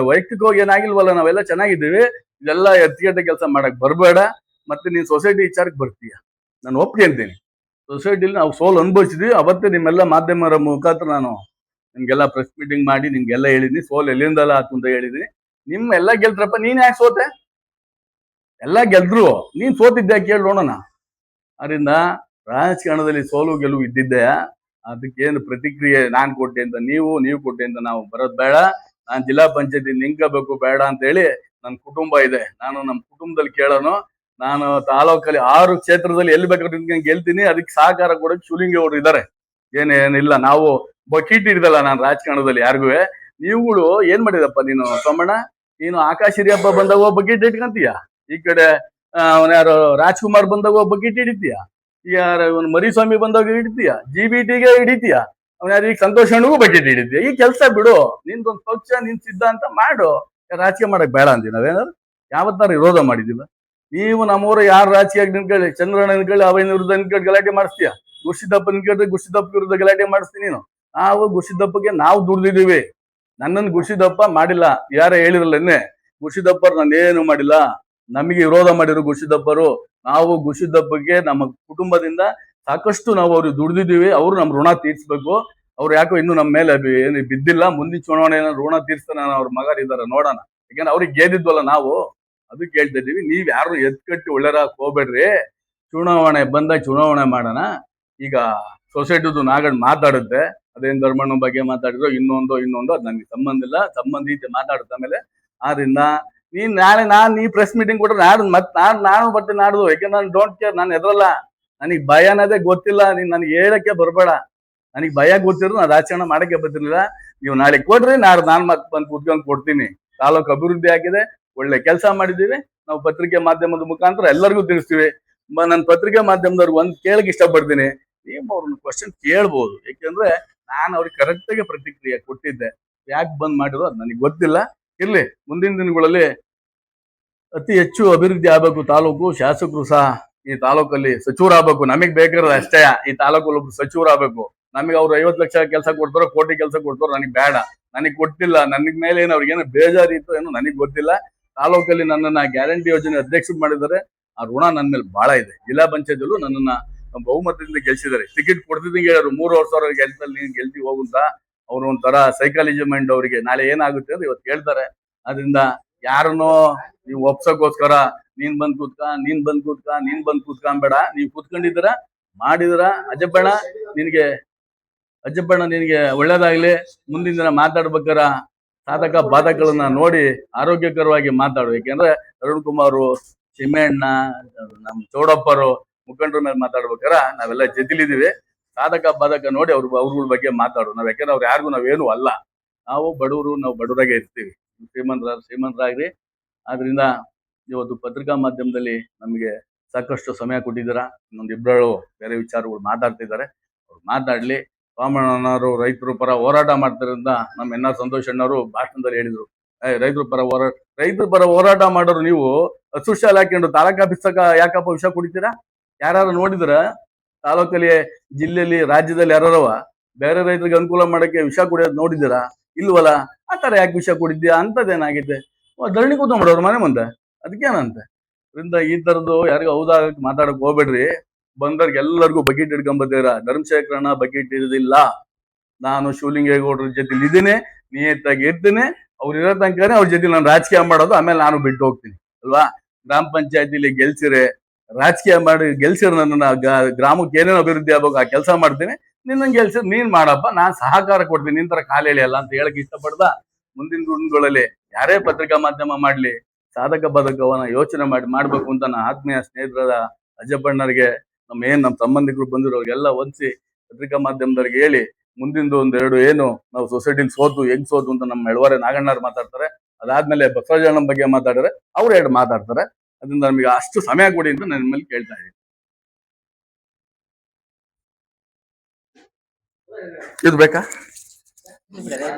ವೈಯಕ್ತಿಕವಾಗಿ ಏನಾಗಿಲ್ವಲ್ಲ, ನಾವೆಲ್ಲ ಚೆನ್ನಾಗಿದ್ದೀವಿ. ಇದೆಲ್ಲ ಎತ್ತಿಗೆಟ್ಟ ಕೆಲಸ ಮಾಡಕ್ ಬರಬೇಡ. ಮತ್ತೆ ನೀನ್ ಸೊಸೈಟಿ ವಿಚಾರಕ್ಕೆ ಬರ್ತೀಯ, ನಾನು ಒಪ್ಕೊಂತೀನಿ. ಸೊಸೈಟಿಲಿ ನಾವು ಸೋಲ್ ಅನುಭವಿಸಿದ್ವಿ. ಅವತ್ತೇ ನಿಮ್ಮೆಲ್ಲ ಮಾಧ್ಯಮರ ಮುಖಾಂತರ ನಾನು ನಿಮ್ಗೆಲ್ಲ ಪ್ರೆಸ್ ಮೀಟಿಂಗ್ ಮಾಡಿ ನಿಮ್ಗೆಲ್ಲ ಹೇಳಿದೀನಿ. ಸೋಲ್ ಎಲ್ಲಿಂದಲ್ಲ ಆತು ಅಂತ ಹೇಳಿದೀನಿ. ಎಲ್ಲ ಗೆಲ್ತ್ರಪ್ಪ, ನೀನ್ ಯಾಕೆ ಸೋತೆ? ಎಲ್ಲ ಗೆದ್ರು, ನೀನ್ ಸೋತಿದ್ದೆ ಕೇಳಿ ನೋಡೋಣ. ಅದರಿಂದ ರಾಜಕಾರಣದಲ್ಲಿ ಸೋಲು ಗೆಲುವು ಇದ್ದಿದ್ದೆ. ಅದಕ್ಕೇನು ಪ್ರತಿಕ್ರಿಯೆ ನಾನ್ ಕೊಟ್ಟೆ ಅಂತ ನೀವು ಕೊಟ್ಟೆ ಅಂತ ನಾವು ಬರೋದ್ ಬೇಡ. ನಾನ್ ಜಿಲ್ಲಾ ಪಂಚಾಯತಿ ನಿಂಕಬೇಕು ಬೇಡ ಅಂತ ಹೇಳಿ ನನ್ನ ಕುಟುಂಬ ಇದೆ. ನಾನು ನಮ್ಮ ಕುಟುಂಬದಲ್ಲಿ ಕೇಳೋನು. ನಾನು ತಾಲೂಕಲ್ಲಿ 6 ಕ್ಷೇತ್ರದಲ್ಲಿ ಎಲ್ಲಿ ಬೇಕಾದ್ರೆ ನಿಂತ್ಕೊಂಡು ಗೆಲ್ತೀನಿ. ಅದಕ್ಕೆ ಸಹಕಾರ ಕೊಡೋಕೆ ಶಿವಲಿಂಗೇಗೌಡರು ಇದ್ದಾರೆ. ಏನೇನಿಲ್ಲ, ನಾವು ಬಕೀಟ್ ಹಿಡಿದಲ್ಲ ನಾನು ರಾಜಕಾರಣದಲ್ಲಿ ಯಾರಿಗೂ. ನೀವುಗಳು ಏನ್ ಮಾಡಿದಪ್ಪ ನೀನು ಸೋಮಣ್ಣ? ನೀನು ಆಕಾಶ ಹಿರಿ ಹಬ್ಬ ಬಂದಾಗ ಬಕೀಟ್ ಇಟ್ಕೊಂತೀಯ. ಈ ಕಡೆ ಯಾರು ರಾಜ್ಕುಮಾರ್ ಬಂದಾಗ ಬಕೀಟ್ ಹಿಡಿತೀಯ. ಯಾರ ಮರಿಸ್ವಾಮಿ ಬಂದಾಗ ಹಿಡಿತೀಯ. GBTಗೆ ಹಿಡಿತೀಯ. ಈಗ ಸಂತೋಷ್ ಅಣ್ಣಗೂ ಬಕೆಟ್ ಹಿಡಿತೀಯ. ಈ ಕೆಲಸ ಬಿಡು. ನಿಂದೊಂದು ಪಕ್ಷ, ನಿನ್ ಸಿದ್ಧಾಂತ ಮಾಡು. ರಾಜಕೀಯ ಮಾಡಕ್ ಬೇಡ ಅಂತೀವಿ ನಾವೇನಾದ್ರು? ಯಾವತ್ತಾರ ವಿರೋಧ ಮಾಡಿದಿಲ್ಲ. ನೀವು ನಮ್ಮೂರ ಯಾರು ರಾಜಕೀಯ ನಿನ್ಕೊಳ್ಳಿ, ಚಂದ್ರಣ್ಣ ನಿನ್ಕೊಳ್ಳಿ, ಅವನ ವಿರುದ್ಧ ನಿನ್ಕೊಂಡು ಗಲಾಟೆ ಮಾಡಿಸ್ತೀಯ. ಗುರ್ಸಿದ್ದಪ್ಪ ನಿನ್ಕೊಂಡ್ರೆ ಗುರ್ಸಿದ್ದಪ್ಪ ವಿರುದ್ಧ ಗಲಾಟೆ ಮಾಡಿಸ್ತೀನಿ ನೀನು. ನಾವು ಗುರ್ಸಿದ್ದಪ್ಪಗೆ ನಾವು ದುಡ್ದಿದ್ದೀವಿ. ನನ್ನನ್ನು ಗುರ್ಸಿದ್ದಪ್ಪ ಮಾಡಿಲ್ಲ. ಯಾರ ಹೇಳಿರಲ್ಲ ಎನ್ನೆ, ಗುರ್ಸಿದ್ದಪ್ಪರು ನಾನು ಏನು ಮಾಡಿಲ್ಲ. ನಮಗೆ ವಿರೋಧ ಮಾಡಿದ್ರು ಗುರ್ಸಿದ್ದಪ್ಪರು. ನಾವು ಗುರ್ಸಿದ್ದಪ್ಪಗೆ ನಮ್ಮ ಕುಟುಂಬದಿಂದ ಸಾಕಷ್ಟು ನಾವು ಅವ್ರಿಗೆ ದುಡ್ದಿದ್ದೀವಿ. ಅವರು ನಮ್ಮ ಋಣ ತೀರ್ಸ್ಬೇಕು. ಅವ್ರು ಯಾಕೋ ಇನ್ನು ನಮ್ಮ ಮೇಲೆ ಏನು ಬಿದ್ದಿಲ್ಲ. ಮುಂದಿನ ಚುನಾವಣೆ ಋಣ ತೀರ್ಸ್ತಾನೆ ಅವ್ರ ಮಗರಿದ್ದಾರೆ, ನೋಡೋಣ. ಯಾಕಂದ್ರೆ ಅವ್ರಿಗೆ ಗೆದ್ದಿದ್ವಲ್ಲ ನಾವು. ಅದಕ್ಕೆ ಹೇಳ್ತಾ ಇದೀವಿ, ನೀವ್ ಯಾರು ಎತ್ಕಟ್ಟಿ ಒಳ್ಳೆರಾಕ್ ಹೋಗ್ಬೇಡ್ರಿ. ಚುನಾವಣೆ ಬಂದಾಗ ಚುನಾವಣೆ ಮಾಡೋಣ. ಈಗ ಸೊಸೈಟಿದು ನಾಗಣ್ಣ ಮಾತಾಡುತ್ತೆ, ಅದೇನ್ ಧರ್ಮಣ್ಣ ಬಗ್ಗೆ ಮಾತಾಡಿದ್ರು, ಇನ್ನೊಂದು ಅದು ನನಗೆ ಸಂಬಂಧ ಇಲ್ಲ. ಸಂಬಂಧಿತ ಮಾತಾಡುತ್ತ ಆಮೇಲೆ. ಆದ್ರಿಂದ ನೀನ್ ನಾಳೆ ನೀ ಪ್ರೆಸ್ ಮೀಟಿಂಗ್ ಕೊಟ್ರೆ ನಾನು ಬರ್ತೀನಿ ನಾಡ್ದು. ಯಾಕೆಂದ್ರೆ ನಾನು ಡೋಂಟ್ ಕೇರ್, ನಾನು ಎದ್ರಲ್ಲ. ನನಗೆ ಭಯ ಅನ್ನೋದೇ ಗೊತ್ತಿಲ್ಲ. ನೀನ್ ನನಗೆ ಹೇಳಕ್ಕೆ ಬರ್ಬೇಡ. ನನಗೆ ಭಯ ಗೊತ್ತಿರೋ ನಾನು ರಾಜಕಾರಣ ಮಾಡಕ್ಕೆ ಬರ್ತಿರ್ಲಿಲ್ಲ. ನೀವು ನಾಳೆ ಕೊಡ್ರಿ, ನಾನು ಮತ್ತೆ ಬಂದು ಕೂತ್ಕೊಂಡು ಕೊಡ್ತೀನಿ. ತಾಲೂಕು ಅಭಿವೃದ್ಧಿ ಆಗಿದೆ, ಒಳ್ಳೆ ಕೆಲಸ ಮಾಡಿದೀವಿ. ನಾವು ಪತ್ರಿಕೆ ಮಾಧ್ಯಮದ ಮುಖಾಂತರ ಎಲ್ಲರಿಗೂ ತಿಳಿಸ್ತೀವಿ. ನನ್ನ ಪತ್ರಿಕೆ ಮಾಧ್ಯಮದವ್ರಿಗೆ ಒಂದ್ ಕೇಳಕ್ ಇಷ್ಟಪಡ್ತೀನಿ, ನೀವು ಅವ್ರನ್ನ ಕ್ವಶನ್ ಕೇಳ್ಬೋದು. ಯಾಕೆಂದ್ರೆ ನಾನು ಅವ್ರಿಗೆ ಕರೆಕ್ಟ್ ಆಗಿ ಪ್ರತಿಕ್ರಿಯೆ ಕೊಟ್ಟಿದ್ದೆ. ಯಾಕೆ ಬಂದ್ ಮಾಡಿರೋ ಅದು ನನಗೆ ಗೊತ್ತಿಲ್ಲ. ಇರ್ಲಿ, ಮುಂದಿನ ದಿನಗಳಲ್ಲಿ ಅತಿ ಹೆಚ್ಚು ಅಭಿವೃದ್ಧಿ ಆಗ್ಬೇಕು ತಾಲೂಕು. ಶಾಸಕರು ಸಹ ಈ ತಾಲೂಕಲ್ಲಿ ಸಚಿವರಾಗಬೇಕು. ನಮಗ್ ಬೇಕಾದ್ರೆ ಅಷ್ಟೇ, ಈ ತಾಲೂಕಲ್ಲಿ ಒಬ್ರು ಸಚಿವರಾಗಬೇಕು. ನಮಗೆ ಅವ್ರು 50 ಲಕ್ಷ ಕೆಲಸ ಕೊಡ್ತಾರೋ, ಕೋಟಿ ಕೆಲಸ ಕೊಡ್ತಾರೋ ನನಗೆ ಬೇಡ. ನನಗೆ ಕೊಟ್ಟಿಲ್ಲ. ನನಗ್ ಮೇಲೆ ಏನು ಅವ್ರಿಗೇನು ಬೇಜಾರಿತ್ತು ಏನೋ ನನಗೆ ಗೊತ್ತಿಲ್ಲ. ತಾಲೂಕಲ್ಲಿ ನನ್ನನ್ನ ಗ್ಯಾರಂಟಿ ಯೋಜನೆ ಅಧ್ಯಕ್ಷ ಮಾಡಿದ್ದಾರೆ. ಆ ಋಣ ನನ್ನ ಮೇಲೆ ಬಹಳ ಇದೆ. ಜಿಲ್ಲಾ ಪಂಚಾಯತ್ ನನ್ನನ್ನ ಬಹುಮತದಿಂದ ಗೆಲ್ಸಿದ್ದಾರೆ. ಟಿಕೆಟ್ ಕೊಡ್ತಿದ್ದಂಗೆ ಹೇಳಿದ್ರು, 3 ವರ್ಷ ಗೆಲ್ಸಲ್ಲಿ ನೀನ್ ಗೆಲ್ತಿ ಹೋಗುಂತ. ಅವ್ರು ಒಂಥರ ಸೈಕಾಲಜಿ ಮೈಂಡ್ ಅವರಿಗೆ. ನಾಳೆ ಏನಾಗುತ್ತೆ ಅಂತ ಇವತ್ತು ಹೇಳ್ತಾರೆ. ಅದರಿಂದ ಯಾರನ್ನೋ ನೀವು ಒಪ್ಸಕ್ಕೋಸ್ಕರ ನೀನ್ ಬಂದ್ ಕೂತ್ಕ ಅನ್ಬೇಡ. ನೀವು ಕೂತ್ಕೊಂಡಿದ್ದೀರ, ಮಾಡಿದ್ರ ಅಜ್ಜಪ್ಪಣ್ಣ ನಿನಗೆ ಒಳ್ಳೇದಾಗ್ಲಿ. ಮುಂದಿನ ದಿನ ಮಾತಾಡ್ಬೇಕಾರ ಸಾಧಕ ಬಾಧಕಗಳನ್ನ ನೋಡಿ ಆರೋಗ್ಯಕರವಾಗಿ ಮಾತಾಡು. ಯಾಕೆಂದ್ರೆ ಅರುಣ್ ಕುಮಾರು, ಚಿಮ್ಮಣ್ಣ, ನಮ್ ಚೌಡಪ್ಪರು ಮುಖಂಡರ ಮೇಲೆ ಮಾತಾಡ್ಬೇಕಾರ ನಾವೆಲ್ಲ ಜೊತೆಲಿದೀವಿ. ಸಾಧಕ ಬಾಧಕ ನೋಡಿ ಅವ್ರಗಳ ಬಗ್ಗೆ ಮಾತಾಡು. ಯಾಕೆಂದ್ರೆ ಅವ್ರು ಯಾರಿಗೂ ನಾವೇನು ಅಲ್ಲ. ನಾವು ಬಡವರಾಗೆ ಇರ್ತೀವಿ. ಶ್ರೀಮಂತರಾಗ್ರಿ. ಆದ್ರಿಂದ ಇವತ್ತು ಪತ್ರಿಕಾ ಮಾಧ್ಯಮದಲ್ಲಿ ನಮಗೆ ಸಾಕಷ್ಟು ಸಮಯ ಕೊಟ್ಟಿದ್ದೀರಾ. ಇನ್ನೊಂದಿಬ್ಬರು ಬೇರೆ ವಿಚಾರಗಳು ಮಾತಾಡ್ತಿದ್ದಾರೆ, ಅವ್ರು ಮಾತಾಡ್ಲಿ. ಸೋಮಣ್ಣನವರು ರೈತರ ಪರ ಹೋರಾಟ ಮಾಡ್ತಾರಿಂದ ನಮ್ಮ ಎನ್ ಆರ್ ಸಂತೋಷ್ ಅಣ್ಣವರು ಭಾಷಣದಲ್ಲಿ ಹೇಳಿದ್ರು, ರೈತರ ಪರ ಹೋರಾಟ ಮಾಡೋರು ನೀವು ಹಸು ಶಾಲೆ ಹಾಕೊಂಡು ತಾಲೂಕು ಆಫೀಸಕ ಯಾಕಪ್ಪ ವಿಷ ಕುಡಿತೀರಾ? ಯಾರು ನೋಡಿದ್ರ ತಾಲೂಕಲ್ಲಿ, ಜಿಲ್ಲೆಯಲ್ಲಿ, ರಾಜ್ಯದಲ್ಲಿ ಯಾರವ ಬೇರೆ ರೈತರಿಗೆ ಅನುಕೂಲ ಮಾಡಕ್ಕೆ ವಿಷ ಕುಡಿಯೋದು ನೋಡಿದ್ದೀರಾ? ಇಲ್ವಲ್ಲ. ಆ ತರ ಯಾಕೆ ವಿಷ ಕುಡಿದ್ಯಾ? ಅಂತದೇನಾಗಿದೆ? ಧರಣಿ ಕೂತ್ಕೊಂಡ್ಬಿಡೋರು ಮನೆ ಮುಂದೆ, ಅದಕ್ಕೇನಂತೆ. ಅದರಿಂದ ಈ ತರದ್ದು ಯಾರಿಗೂ ಹೌದಾಗ ಮಾತಾಡಕ್ ಹೋಗ್ಬೇಡ್ರಿ. ಬಂದವ್ರಿಗೆ ಎಲ್ಲರಿಗೂ ಬಕೆಟ್ ಹಿಡ್ಕೊಂಬತ್ತೀರ. ಧರ್ಮಶೇಖರಣ್ಣ ಬಕೆಟ್ ಇರೋದಿಲ್ಲ. ನಾನು ಶಿವಲಿಂಗೇಗೌಡರ ಜೊತೆಲಿ ಇದ್ದೀನಿ, ನಿಯತ್ತಾಗಿ ಇರ್ತೀನಿ. ಅವ್ರು ಇರೋ ತನಕನೇ ಅವ್ರ ಜೊತೆ ನಾನು ರಾಜಕೀಯ ಮಾಡೋದು. ಆಮೇಲೆ ನಾನು ಬಿಟ್ಟು ಹೋಗ್ತೀನಿ ಅಲ್ವಾ. ಗ್ರಾಮ ಪಂಚಾಯತಿಲಿ ಗೆಲ್ಸಿರೆ, ರಾಜಕೀಯ ಮಾಡಿ ಗೆಲ್ಸಿರ ನನ್ನ ಗ್ರಾಮಕ್ಕೆ ಏನೇನು ಅಭಿವೃದ್ಧಿ ಆಗ್ಬೇಕು ಆ ಕೆಲಸ ಮಾಡ್ತೀನಿ. ನಿನ್ನ ಗೆಲ್ಸಿರ್ ನೀನ್ ಮಾಡಪ್ಪ, ನಾನ್ ಸಹಕಾರ ಕೊಡ್ತೀನಿ. ನಿನ್ ತರ ಕಾಲೇಳಿ ಅಲ್ಲ ಅಂತ ಹೇಳಕ್ ಇಷ್ಟಪಡ್ದ. ಮುಂದಿನ ದಿನಗಳಲ್ಲಿ ಯಾರೇ ಪತ್ರಿಕಾ ಮಾಧ್ಯಮ ಮಾಡ್ಲಿ, ಸಾಧಕ ಬಾಧಕವನ್ನ ಯೋಚನೆ ಮಾಡ್ಬೇಕು ಅಂತ ನನ್ನ ಆತ್ಮೀಯ ಸ್ನೇಹಿತರಾದ ಅಜ್ಜಪ್ಪಣ್ಣರಿಗೆ, ನಮ್ಮ ಸಂಬಂಧಿಕರು ಬಂದಿರೋರಿಗೆಲ್ಲ ಹೊಂದಿಸಿ ಪತ್ರಿಕಾ ಮಾಧ್ಯಮದವ್ರಿಗೆ ಹೇಳಿ, ಮುಂದಿಂದು 1-2 ಏನು ನಾವು ಸೊಸೈಟಿಲಿ ಹೆಂಗ್ ಸೋತು ಅಂತ ನಮ್ಮ ಎಳವಾರೆ ನಾಗಣ್ಣವ್ರು ಮಾತಾಡ್ತಾರೆ. ಅದಾದ್ಮೇಲೆ ಬಸವರಾಜಣ್ಣ ಬಗ್ಗೆ ಮಾತಾಡಿದ್ರೆ ಅವ್ರು 2 ಮಾತಾಡ್ತಾರೆ. ಅದರಿಂದ ನಮಗೆ ಅಷ್ಟು ಸಮಯ ಕೊಡಿ ಅಂತ ನನ್ನ ಮೇಲೆ ಕೇಳ್ತಾ ಇದ್ದೀನಿ. ಇದು ಬೇಕಾ?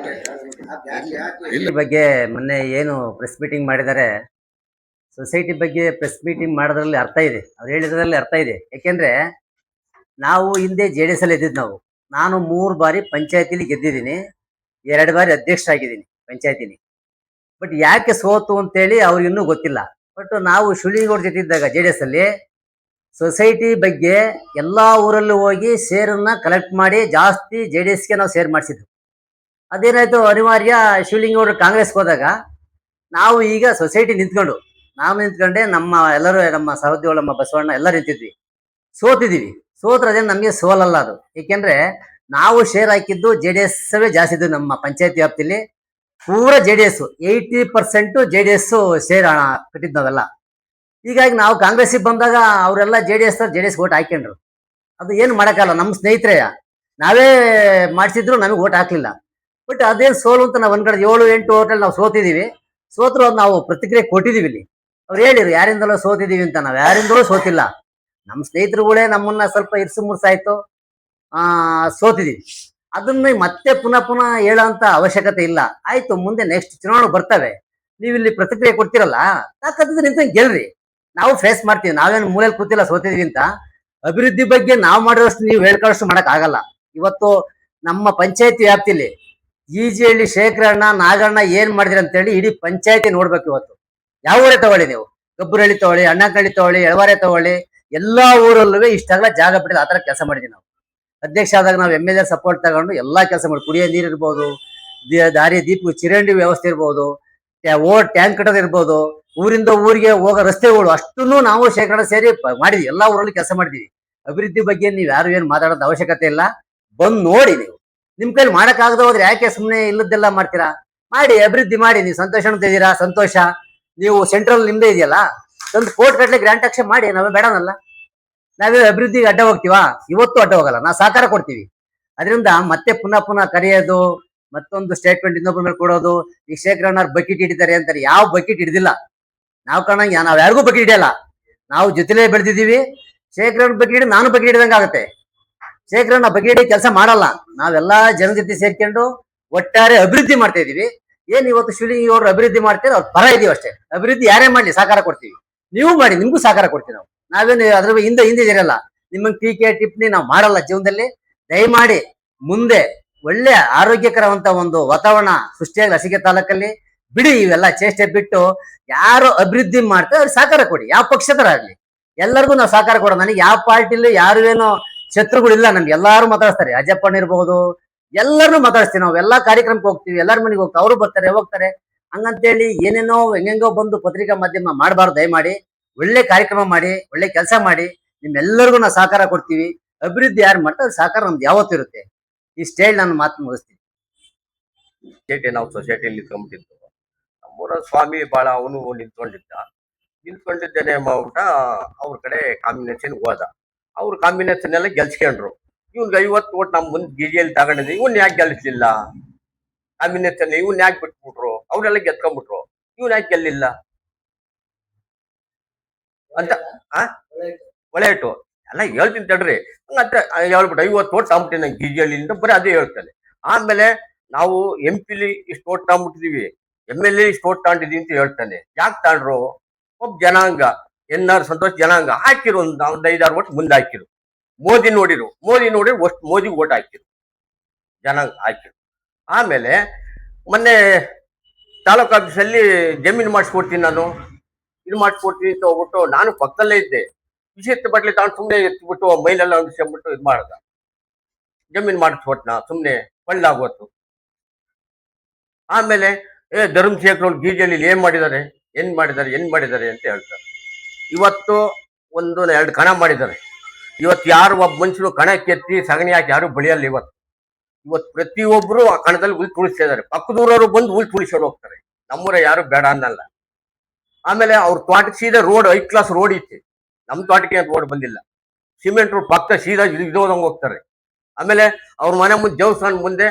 ಈ ಬಗ್ಗೆ ಮೊನ್ನೆ ಏನು ಪ್ರೆಸ್ ಮೀಟಿಂಗ್ ಮಾಡಿದ್ದಾರೆ, ಸೊಸೈಟಿ ಬಗ್ಗೆ ಪ್ರೆಸ್ ಮೀಟಿಂಗ್ ಮಾಡೋದ್ರಲ್ಲಿ ಅರ್ಥ ಇದೆ. ಅವ್ರು ಹೇಳಿದ್ರಲ್ಲಿ ಅರ್ಥ ಇದೆ. ಯಾಕೆಂದ್ರೆ ನಾವು ಹಿಂದೆ JDS ಅಲ್ಲಿ ಇದ್ದಿದ್ದು. ನಾನು 3 ಬಾರಿ ಪಂಚಾಯತಿಲಿ ಗೆದ್ದಿದ್ದೀನಿ, 2 ಬಾರಿ ಅಧ್ಯಕ್ಷ ಆಗಿದ್ದೀನಿ ಪಂಚಾಯತಿಲಿ. ಬಟ್ ಯಾಕೆ ಸೋತು ಅಂತೇಳಿ ಅವ್ರಿಗೆ ಇನ್ನೂ ಗೊತ್ತಿಲ್ಲ. ಬಟ್ ನಾವು ಶಿವಲಿಂಗೇಗೌಡ ಜೊತೆ ಇದ್ದಾಗ JDS ಅಲ್ಲಿ ಸೊಸೈಟಿ ಬಗ್ಗೆ ಎಲ್ಲಾ ಊರಲ್ಲೂ ಹೋಗಿ ಶೇರನ್ನ ಕಲೆಕ್ಟ್ ಮಾಡಿ ಜಾಸ್ತಿ JDSಗೆ ನಾವು ಶೇರ್ ಮಾಡಿಸಿದ್ವಿ. ಅದೇನಾಯ್ತು, ಅನಿವಾರ್ಯ ಶಿವಲಿಂಗೇಗೌಡರು ಕಾಂಗ್ರೆಸ್ಗೆ ಹೋದಾಗ ನಾವು ಈಗ ಸೊಸೈಟಿ ನಾನು ನಿಂತ್ಕೊಂಡೆ, ಎಲ್ಲರೂ ನಮ್ಮ ಸಹೋದ್ಯೋಗ, ನಮ್ಮ ಬಸವಣ್ಣ ಎಲ್ಲರೂ ನಿಂತಿದ್ವಿ. ಸೋತಿದೀವಿ. ಸೋತ್ರ ಅದೇನು ನಮಗೆ ಸೋಲಲ್ಲ ಅದು. ಏಕೆಂದ್ರೆ ನಾವು ಶೇರ್ ಹಾಕಿದ್ದು JDS ಜಾಸ್ತಿ ಇದ್ದು. ನಮ್ಮ ಪಂಚಾಯತಿ ವ್ಯಾಪ್ತಿಲಿ ಪೂರಾ JDS 80% JDS ಶೇರ್ ಕಟ್ಟಿದ್ ನಾವೆಲ್ಲ. ಹೀಗಾಗಿ ನಾವು ಕಾಂಗ್ರೆಸ್ಸಿಗೆ ಬಂದಾಗ ಅವರೆಲ್ಲ JDS ಓಟ್ ಹಾಕೊಂಡ್ರು. ಅದು ಏನು ಮಾಡಕ್ಕಲ್ಲ, ನಮ್ಮ ಸ್ನೇಹಿತರೆ ನಾವೇ ಮಾಡಿಸಿದ್ರು, ನಮಗೆ ಓಟ್ ಹಾಕ್ಲಿಲ್ಲ. ಬಟ್ ಅದೇನು ಸೋಲು ಅಂತ ನಾವು ಒಂದ್ ಕಡೆ 7-8 ಓಟಲ್ಲಿ ನಾವು ಸೋತಿದೀವಿ. ಸೋತ್ರು ನಾವು ಪ್ರತಿಕ್ರಿಯೆ ಕೊಟ್ಟಿದೀವಿ. ಇಲ್ಲಿ ಅವ್ರು ಹೇಳಿರು ಯಾರಿಂದಲೋ ಸೋತಿದೀವಿ ಅಂತ. ನಾವು ಯಾರಿಂದಲೂ ಸೋತಿಲ್ಲ. ನಮ್ಮ ಸ್ನೇಹಿತರುಗಳೇ ನಮ್ಮನ್ನ ಸ್ವಲ್ಪ ಇರ್ಸು ಸೋತಿದೀವಿ. ಅದನ್ನ ಮತ್ತೆ ಪುನಃ ಹೇಳೋಂತ ಅವಶ್ಯಕತೆ ಇಲ್ಲ. ಆಯ್ತು, ಮುಂದೆ ನೆಕ್ಸ್ಟ್ ಚುನಾವಣೆ ಬರ್ತವೆ, ನೀವು ಇಲ್ಲಿ ಪ್ರತಿಕ್ರಿಯೆ ಕೊಡ್ತಿರಲ್ಲ, ತಾಕತ್ತಿದ್ರೆ ನಿಂತ ಗೆಲ್ರಿ, ನಾವು ಫೇಸ್ ಮಾಡ್ತೀವಿ. ನಾವೇನು ಮೂಲೆಯಲ್ಲಿ ಕೂತಿಲ್ಲ ಸೋತಿದೀವಿ ಅಂತ. ಅಭಿವೃದ್ಧಿ ಬಗ್ಗೆ ನಾವು ಮಾಡಿರೋಷ್ಟು ನೀವು ಹೇಳ್ಕೊಳ್ಳೋಷ್ಟು ಮಾಡಕ್ ಆಗಲ್ಲ. ಇವತ್ತು ನಮ್ಮ ಪಂಚಾಯತಿ ವ್ಯಾಪ್ತಿಲಿ ಈಜಿಹಳ್ಳಿ ಶೇಖರಣ್ಣ, ನಾಗಣ್ಣ ಏನ್ ಮಾಡಿದ್ರಿ ಅಂತೇಳಿ ಇಡೀ ಪಂಚಾಯತಿ ನೋಡ್ಬೇಕು. ಇವತ್ತು ಯಾವ ಊರೇ ತಗೊಳ್ಳಿ ನೀವು, ಗಬ್ಬರಹಳ್ಳಿ ತಗೊಳ್ಳಿ, ಅಣ್ಣಕಳ್ಳಿ ತಗೊಳ್ಳಿ, ಎಳವಾರೆ ತಗೊಳ್ಳಿ, ಎಲ್ಲಾ ಊರಲ್ಲೂ ಇಷ್ಟಾಗಲ ಜಾಗ ಬಿಟ್ಟಿದೆ. ಆ ತರ ಕೆಲಸ ಮಾಡಿದ್ವಿ ನಾವು. ಅಧ್ಯಕ್ಷ ಆದಾಗ ನಾವು MLA ಸಪೋರ್ಟ್ ತಗೊಂಡು ಎಲ್ಲಾ ಕೆಲಸ ಮಾಡಿ, ಕುಡಿಯೋ ನೀರು ಇರ್ಬೋದು, ದಾರಿ ದೀಪ, ಚಿರಂಡಿ ವ್ಯವಸ್ಥೆ ಇರ್ಬೋದು, ಟ್ಯಾಂಕ್ ಕಟ್ಟೋದು ಇರ್ಬೋದು, ಊರಿಂದ ಊರಿಗೆ ಹೋಗೋ ರಸ್ತೆಗಳು ಅಷ್ಟನ್ನು ನಾವು ಶೇಖರಣೆ ಸೇರಿ ಮಾಡಿದ್ವಿ. ಎಲ್ಲಾ ಊರಲ್ಲಿ ಕೆಲಸ ಮಾಡಿದೀವಿ. ಅಭಿವೃದ್ಧಿ ಬಗ್ಗೆ ನೀವು ಯಾರು ಏನು ಮಾತಾಡೋದು ಅವಶ್ಯಕತೆ ಇಲ್ಲ. ಬಂದ್ ನೋಡಿ ನೀವು. ನಿಮ್ ಕೈಲಿ ಮಾಡಕ್ಕಾಗದ ಹೋದ್ರೆ ಯಾಕೆ ಸುಮ್ಮನೆ ಇಲ್ಲದೆಲ್ಲ ಮಾಡ್ತೀರಾ? ಮಾಡಿ, ಅಭಿವೃದ್ಧಿ ಮಾಡಿ. ನೀವು ಸಂತೋಷ ಅಂತಿದ್ದೀರಾ, ಸಂತೋಷ. ನೀವು ಸೆಂಟ್ರಲ್ ನಿಮ್ದೇ ಇದೆಯಲ್ಲ, ಒಂದು ಕೋರ್ಟ್ ಗಟ್ಟಲೆ ಗ್ರಾಂಟ್ ಆಕ್ಷನ್ ಮಾಡಿ, ನಾವೇ ಬೇಡನಲ್ಲ. ನಾವೇ ಅಭಿವೃದ್ಧಿಗೆ ಅಡ್ಡ ಹೋಗ್ತೀವಾ? ಇವತ್ತು ಅಡ್ಡ ಹೋಗಲ್ಲ, ನಾವು ಸಹಕಾರ ಕೊಡ್ತೀವಿ. ಅದರಿಂದ ಮತ್ತೆ ಪುನಃ ಪುನಃ ಕರೆಯೋದು, ಮತ್ತೊಂದು ಸ್ಟೇಟ್ಮೆಂಟ್ ಇನ್ನೊಬ್ಬರ ಮೇಲೆ ಕೊಡೋದು, ಈ ಶೇಖರಣ್ಣವ್ರು ಬಕೆಟ್ ಹಿಡಿತಾರೆ ಅಂತಾರೆ. ಯಾವ ಬಕೆಟ್ ಹಿಡಿದಿಲ್ಲ ನಾವು ಕಾಣಂಗೆ. ನಾವ್ ಯಾರಿಗೂ ಬಕೆಟ್ ಹಿಡಿಯಲ್ಲ. ನಾವು ಜೊತೆಲೇ ಬೆಳೆದಿದ್ದೀವಿ. ಶೇಖರಣ್ಣ ಬಕೆಟ್ ಹಿಡಿದು ನಾನು ಬಕೆಟ್ ಹಿಡಿದಂಗೆ ಆಗುತ್ತೆ. ಶೇಖರಣ್ಣ ಬಕೆಟ್ ಹಿಡಿ ಕೆಲಸ ಮಾಡಲ್ಲ. ನಾವೆಲ್ಲಾ ಜನ ಜೊತೆ ಸೇರ್ಕೊಂಡು ಒಟ್ಟಾರೆ ಅಭಿವೃದ್ಧಿ ಮಾಡ್ತಾ ಇದೀವಿ. ಏನ್ ಇವತ್ತು ಶಿವಲಿಂಗೇಗೌಡರು ಅಭಿವೃದ್ಧಿ ಮಾಡ್ತಾರೆ, ಅವ್ರ ಪರ ಇದೀವಿ ಅಷ್ಟೇ. ಅಭಿವೃದ್ಧಿ ಯಾರೇ ಮಾಡ್ಲಿ ಸಹಕಾರ ಕೊಡ್ತೀವಿ. ನೀವು ಮಾಡಿ, ನಿಮ್ಗೂ ಸಹಕಾರ ಕೊಡ್ತೀವಿ ನಾವು. ನಾವೇನು ಅದ್ರ ಹಿಂದೆ ಇರಲ್ಲ. ನಿಮ್ಮಂಗ್ ಟೀಕೆ ಟಿಪ್ಪಣಿ ನಾವು ಮಾಡಲ್ಲ ಜೀವನದಲ್ಲಿ. ದಯಮಾಡಿ ಮುಂದೆ ಒಳ್ಳೆ ಆರೋಗ್ಯಕರವಂತ ಒಂದು ವಾತಾವರಣ ಸೃಷ್ಟಿಯಾಗಿ ಲಸಿಕೆ ತಾಲೂಕಲ್ಲಿ ಬಿಡಿ. ಇವೆಲ್ಲ ಚೇಷ್ಟೆ ಬಿಟ್ಟು ಯಾರು ಅಭಿವೃದ್ಧಿ ಮಾಡ್ತಾರೆ ಅವ್ರಿಗೆ ಸಹಕಾರ ಕೊಡಿ. ಯಾವ ಪಕ್ಷದರಾಗ್ಲಿ ಎಲ್ಲರಿಗೂ ನಾವು ಸಹಕಾರ ಕೊಡೋಣ. ನನಗೆ ಯಾವ ಪಾರ್ಟಿಲಿ ಯಾರು ಏನೋ ಶತ್ರುಗಳಿಲ್ಲ. ನಮ್ಗೆ ಎಲ್ಲಾರು ಮಾತಾಡ್ತಾರೆ. ಅಜ್ಜಪ್ಪಣ್ಣ ಇರ್ಬಹುದು, ಎಲ್ಲರನ್ನೂ ಮಾತಾಡಿಸ್ತೀವಿ. ನಾವು ಎಲ್ಲಾ ಕಾರ್ಯಕ್ರಮಕ್ಕೆ ಹೋಗ್ತೀವಿ, ಎಲ್ಲಾರ ಮನೆಗೆ ಹೋಗ್ತೀವಿ. ಅವರು ಬರ್ತಾರೆ, ಹೋಗ್ತಾರೆ. ಹಂಗಂತೇಳಿ ಏನೇನೋ ಹೆಂಗೆಂಗೋ ಬಂದು ಪತ್ರಿಕಾ ಮಾಧ್ಯಮ ಮಾಡಬಾರ್ದು. ದಯಮಾಡಿ ಒಳ್ಳೆ ಕಾರ್ಯಕ್ರಮ ಮಾಡಿ, ಒಳ್ಳೆ ಕೆಲಸ ಮಾಡಿ. ನಿಮ್ಮೆಲ್ಲರಿಗೂ ನಾವು ಸಹಕಾರ ಕೊಡ್ತೀವಿ. ಅಭಿವೃದ್ಧಿ ಯಾರು ಮಾಡ್ತಾರೆ ಅವ್ರ ಸಹಕಾರ ನಮ್ದು ಯಾವತ್ತೂ ಇರುತ್ತೆ. ಇಷ್ಟು ಹೇಳಿ ನಾನು ಮಾತು ಮುಗಿಸ್ತೀನಿ. ನಾವು ಸೊಸೈಟಿಯಲ್ಲಿ ನಿಂತ್ಕೊಂಡ್ಬಿಟ್ಟಿದ್ದು. ನಮ್ಮೂರ ಸ್ವಾಮಿ ಬಾಳ ಅವನು ನಿಂತ್ಕೊಂಡಿದ್ದೇನೆ ಮಾಡ್ಬಿಟ್ಟ. ಅವ್ರ ಕಡೆ ಕಾಂಬಿನೇಷನ್ ಹೋದ. ಅವ್ರ ಕಾಂಬಿನೇಷನ್ ಎಲ್ಲ ಗೆಲ್ಸ್ಕೊಂಡ್ರು. ಇವ್ನಿಗೆ 50 ಓಟ್ ನಮ್ಮ ಮುಂದೆ ಗಿರಿಯಲ್ಲಿ ತಗೊಂಡಿದ್ದೆ. ಇವನ್ ಯಾಕೆ ಗೆಲ್ಲಿಸ್ಲಿಲ್ಲ? ಕಾಂಬಿನೇಷನ್ ಇವನ್ ಯಾಕೆ ಬಿಟ್ಬಿಟ್ರು? ಅವ್ರೆಲ್ಲ ಗೆದ್ಕೊಂಡ್ಬಿಟ್ರು, ಇವನ್ ಯಾಕೆ ಗೆಲ್ಲಿಲ್ಲ ಅಂತ ಒಳ್ಳೆ ಇಟ್ಟು ಎಲ್ಲ ಹೇಳ್ತೀನಿ ತಡ್ರಿ. ಹಂಗಂತ ಹೇಳ್ಬಿಟ್ಟು 50 ಓಟ್ ತಗೊಂಬಿಟ್ಟಿನ ಗಿರಿಯಲ್ಲಿ ಬರೀ ಅದೇ ಹೇಳ್ತಾನೆ. ಆಮೇಲೆ ನಾವು MP ಇಷ್ಟು ಓಟ್ ತಗೊಂಡ್ಬಿಟ್ಟಿದೀವಿ, MLA ಇಷ್ಟು ಓಟ್ ತಗೊಂಡಿದೀವಿ ಅಂತ ಹೇಳ್ತಾನೆ. ಯಾಕೆ ತಗೊಂಡ್ರು? ಒಬ್ಬ ಜನಾಂಗ NR ಸಂತೋಷ್ ಜನಾಂಗ ಹಾಕಿರು. ಒಂದು 5-6 ಓಟ್ ಮುಂದೆ ಹಾಕಿರು. ಮೋದಿ ನೋಡಿರು ಅಷ್ಟು ಮೋದಿಗೆ ಓಟ್ ಹಾಕಿರು, ಜನಾಂಗ ಹಾಕಿರು. ಆಮೇಲೆ ಮೊನ್ನೆ ತಾಲೂಕು ಆಫೀಸಲ್ಲಿ ಜಮೀನು ಮಾಡಿಸ್ಕೊಡ್ತೀನಿ, ನಾನು ಇದು ಮಾಡಿಸ್ಕೊಡ್ತೀನಿ ಅಂತ ಹೋಗ್ಬಿಟ್ಟು ನಾನು ಪಕ್ಕದಲ್ಲೇ ಇದ್ದೆ. ವಿಷಯದ ಬಟ್ಲಿ ತಗೊಂಡು ಸುಮ್ಮನೆ ಎತ್ಬಿಟ್ಟು ಮೈಲೆಲ್ಲ ಅಂದಿಸ್ಕೊಂಡ್ಬಿಟ್ಟು ಇದು ಮಾಡ್ದ. ಜಮೀನು ಮಾಡಿಸ್ಕೊಟ್ನ ಸುಮ್ಮನೆ ಕೊಳ್ಳಾಗೋತು. ಆಮೇಲೆ ಧರ್ಮಶೇಖರ್ ಗೀಜಲ್ಲಿ ಏನ್ ಮಾಡಿದ್ದಾರೆ ಅಂತ ಹೇಳ್ತಾರೆ. ಇವತ್ತು 1-2 ಕಣ ಮಾಡಿದ್ದಾರೆ. ಇವತ್ತು ಯಾರು ಒಬ್ಬ ಮನುಷ್ಯರು ಕಣ ಕೆತ್ತಿ ಸಗಣಿ ಹಾಕಿ ಯಾರು ಬೆಳೆಯಲ್ಲ. ಇವತ್ತು ಪ್ರತಿಯೊಬ್ರು ಆ ಕಣದಲ್ಲಿ ಹುಲ್ ತುಳಿಸ್ತಾ ಇದಾರೆ. ಪಕ್ಕದೂರವರು ಬಂದು ಹುಲ್ ತುಳಿಸೋರು ಹೋಗ್ತಾರೆ. ನಮ್ಮೂರ ಯಾರು ಬೇಡ ಅನ್ನಲ್ಲ. ಆಮೇಲೆ ಅವ್ರ ತೋಟಕ್ಕೆ ಸೀದಾ ರೋಡ್ 5 ಕ್ಲಾಸ್ ರೋಡ್ ಇತ್ತು. ನಮ್ಮ ತೋಟಕ್ಕೆ ರೋಡ್ ಬಂದಿಲ್ಲ. ಸಿಮೆಂಟ್ ರೋಡ್ ಪಕ್ಕ ಸೀದಾ ಇದ್ದೋದಂಗೆ ಹೋಗ್ತಾರೆ. ಆಮೇಲೆ ಅವ್ರ ಮನೆ ಮುಂದೆ ದೇವಸ್ಥಾನ ಮುಂದೆ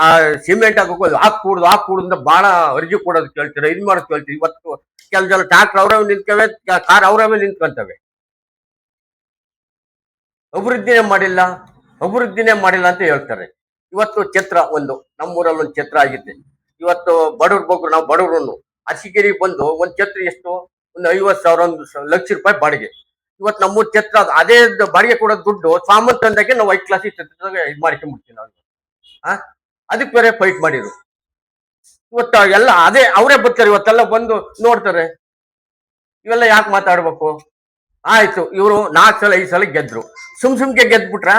ಆ ಸಿಮೆಂಟ್ ಹಾಕೂಡ್ದು ಅಂತ ಬಹಳ ಅರ್ಜಿ ಕೊಡೋದು ಕೇಳ್ತಾರೆ, ಇದು ಮಾಡೋದು ಕೇಳ್ತೀವಿ. ಇವತ್ತು ಕೆಲವು ಜನ ಟ್ರಾಕ್ಟರ್ ಅವರವೇ ನಿಂತ್ಕವೆ, ಕಾರ್ ಅವರವೇ ನಿಂತ್ಕೊಂತವೆ. ಅಭಿವೃದ್ಧಿನೇ ಮಾಡಿಲ್ಲ ಅಂತ ಹೇಳ್ತಾರೆ. ಇವತ್ತು ಛತ್ರ ನಮ್ಮೂರಲ್ಲಿ ಒಂದು ಛತ್ರ ಆಗಿತ್ತೆ. ಇವತ್ತು ಬಡವ್ರು ನಾವು ಬಡವ್ರನ್ನು ಅರಸೀಕೆರೆಗೆ ಬಂದು ಒಂದು ಛತ್ರ ಎಷ್ಟು, ಒಂದು 50,000 1 ಲಕ್ಷ ರೂಪಾಯಿ ಬಾಡಿಗೆ. ಇವತ್ತು ನಮ್ಮೂರ್ ಛತ್ರ ಅದೇ ಬಾಡಿಗೆ ಕೊಡೋದು ದುಡ್ಡು ಸಾಮಂತ ಅಂದಾಗೆ ನಾವು 5 ಕ್ಲಾಸ್ ಇದು ಮಾಡ್ಕೊಂಡ್ಬಿಡ್ತೀವಿ ನಾವು. ಅದಕ್ಕೆ ಬೇರೆ ಫೈಟ್ ಮಾಡಿರು. ಇವತ್ತು ಎಲ್ಲ ಅದೇ ಅವರೇ ಬರ್ತಾರೆ. ಇವತ್ತೆಲ್ಲ ಬಂದು ನೋಡ್ತಾರೆ. ಇವೆಲ್ಲ ಯಾಕೆ ಮಾತಾಡ್ಬೇಕು? ಆಯ್ತು, ಇವರು 4 ಸಲ 5 ಸಲ ಗೆದ್ರು. ಸುಮ್ಕೆ ಗೆದ್ಬಿಟ್ರ?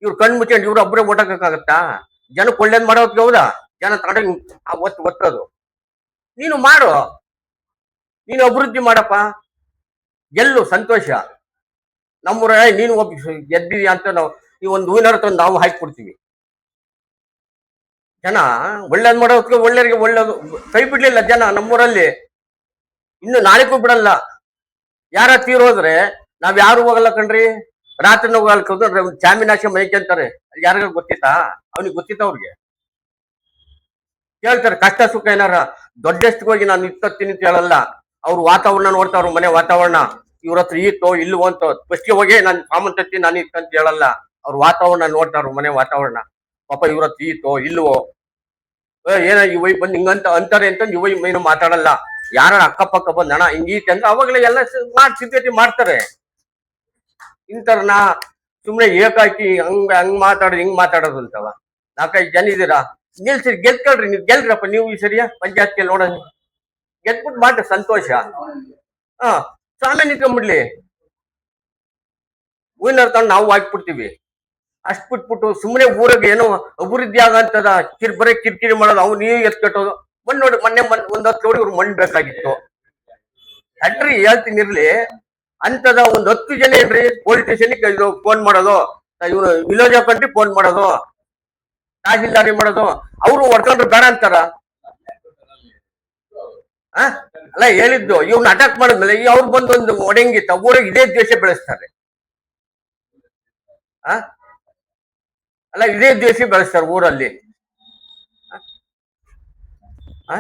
ಇವ್ರು ಕಣ್ ಮುಚ್ಕೊಂಡು ಇವ್ರು ಒಬ್ಬರೇ ಓಟಾಕಕ್ಕಾಗತ್ತಾ? ಜನಕ್ಕೆ ಒಳ್ಳೇದ್ ಮಾಡೋದಕ್ಕೆ ಹೌದಾ? ಜನ ತಗೊಂಡು ಒತ್ತೋದು. ನೀನು ಮಾಡು, ನೀನು ಅಭಿವೃದ್ಧಿ ಮಾಡಪ್ಪ, ಗೆಲ್ಲು, ಸಂತೋಷ. ನಮ್ಮೂರ ನೀನು ಒಬ್ಬ ಗೆದ್ದಿದಿ ಅಂತ ಈ ಒಂದು ಹೂವಿನ ತಂದು ನಾವು ಹಾಕಿಕೊಡ್ತೀವಿ. ಜನ ಒಳ್ಳೇದ್ ಮಾಡೋದಕ್ಕೆ ಒಳ್ಳೆಯವರಿಗೆ ಒಳ್ಳೇದು ಕೈ ಬಿಡ್ಲಿಲ್ಲ ಜನ ನಮ್ಮೂರಲ್ಲಿ. ಇನ್ನು ನಾಳೆಗೂ ಬಿಡಲ್ಲ. ಯಾರ ತೀರೋದ್ರೆ ನಾವ್ ಯಾರು ಹೋಗಲ್ಲ ಕಣ್ರಿ. ರಾತ್ರಿ ಹೋಗಲ್ಲ, ಜಾಮೀನಾಶೆ ಮೈಕಂತಾರೆ. ಯಾರಿಗ ಗೊತ್ತಿತ್ತಾ? ಅವ್ನಿಗೆ ಗೊತ್ತಿತ್ತ? ಅವ್ರಿಗೆ ಕೇಳ್ತಾರೆ ಕಷ್ಟ ಸುಖ ಏನಾರ. ದೊಡ್ಡಷ್ಟು ಹೋಗಿ ನಾನು ಇತ್ತೀನಿ ಅಂತ ಹೇಳಲ್ಲ. ಅವ್ರ ವಾತಾವರಣ ನೋಡ್ತಾವ್ರ, ಮನೆ ವಾತಾವರಣ. ಇವ್ರ ಹತ್ರ ಈತೋ ಇಲ್ವೋ ಅಂತ ಫಸ್ಟ್ಗೆ ಹೋಗಿ ನಾನು ಸಾಮಂತತ್ತಿ ನಾನು ಇತ್ತಂತ ಹೇಳಲ್ಲ. ಅವ್ರ ವಾತಾವರಣ ನೋಡ್ತಾವ್ರ, ಮನೆ ವಾತಾವರಣ. ಪಾಪ ಇವ್ರ ಹತ್ರ ಈತೋ ಇಲ್ವೋ, ಏನ ಇವೈ ಬಂದ್ ಹಿಂಗಂತ ಅಂತಾರೆ ಅಂತ ಇವೈ ಏನು ಮಾತಾಡಲ್ಲ. ಯಾರ ಅಕ್ಕಪಕ್ಕ ಬಂದ್ ಹಣ ಹಿಂಗೀತೆ ಅಂದ್ರೆ ಅವಾಗಲೇ ಎಲ್ಲ ಸಿದ್ಧತೆ ಮಾಡ್ತಾರೆ. ಇಂಥವ್ರನ್ನ ಸುಮ್ನೆ ಏಕಾಕಿ ಹಂಗ್ ಮಾತಾಡೋದು ಹಿಂಗ್ ಮಾತಾಡೋದು ಅಂತವ. 4-5 ಜನ ಇದೀರಾ, ನಿಲ್ಸಿ ಗೆದ್ಕೊಳ್ರಿ. ನೀವು ಗೆಲ್ರಪ್ಪ ನೀವು ಈ ಸರಿಯಾ ಪಂಚಾಯತ್ಗೆ ನೋಡೋಣ. ಗೆದ್ಬಿಟ್ಟು ಮಾಡ್ರಿ, ಸಂತೋಷ. ಸ್ವಾಮಿ ನಿಂತ್ಕೊಂಡ್ಬಿಡ್ಲಿ, ಹೂವಿನ ತಂದು ನಾವು ಹಾಕ್ಬಿಡ್ತೀವಿ. ಅಷ್ಟ್ ಬಿಟ್ಬಿಟ್ಟು ಸುಮ್ಮನೆ ಊರಿಗೆ ಏನೋ ಅಭಿವೃದ್ಧಿ ಆಗಂತದ ಬರೀ ಕಿರಿಕಿರಿ ಮಾಡೋದು. ಅವ್ನು ನೀರು ಎತ್ಕಟ್ಟೋದು. ಮೊನ್ನೆ 1 10 ಕೋಟಿ ಇವ್ರು ಮಣ್ಣು ಬೇಕಾಗಿತ್ತು. ಫ್ಯಾಕ್ಟ್ರಿ ಹೇಳ್ತೀನಿ ಇರ್ಲಿ, ಅಂತದ ಒಂದ್ 10 ಜನ ಏನ್ರಿ ಪೊಲೀಸ್ ಸ್ಟೇಷನ್ಗೆ ಇದು ಫೋನ್ ಮಾಡೋದು, ಇವನು ವಿಲೇಜ್ ಕಂಟ್ರಿ ಫೋನ್ ಮಾಡೋದು, ತಹಸೀಲ್ದಾರಿ ಮಾಡೋದು, ಅವರು ಹೊಡ್ಕೊಂಡ್ರು ಬೇಡ ಅಂತಾರ. ಅಲ್ಲ ಹೇಳಿದ್ದು, ಇವ್ನ ಅಟ್ಯಾಕ್ ಮಾಡಿದ್ಮೇಲೆ ಅವ್ರು ಬಂದು ಒಂದು ಒಡೆಂಗಿತ್ತ ಊರಿಗೆ ಇದೇ ದ್ವೇಷ ಬೆಳೆಸ್ತಾರೆ. ಅಲ್ಲ ಇದೇ ದ್ವೇಷ ಬೆಳೆಸ್ತಾರೆ ಊರಲ್ಲಿ. ಹ?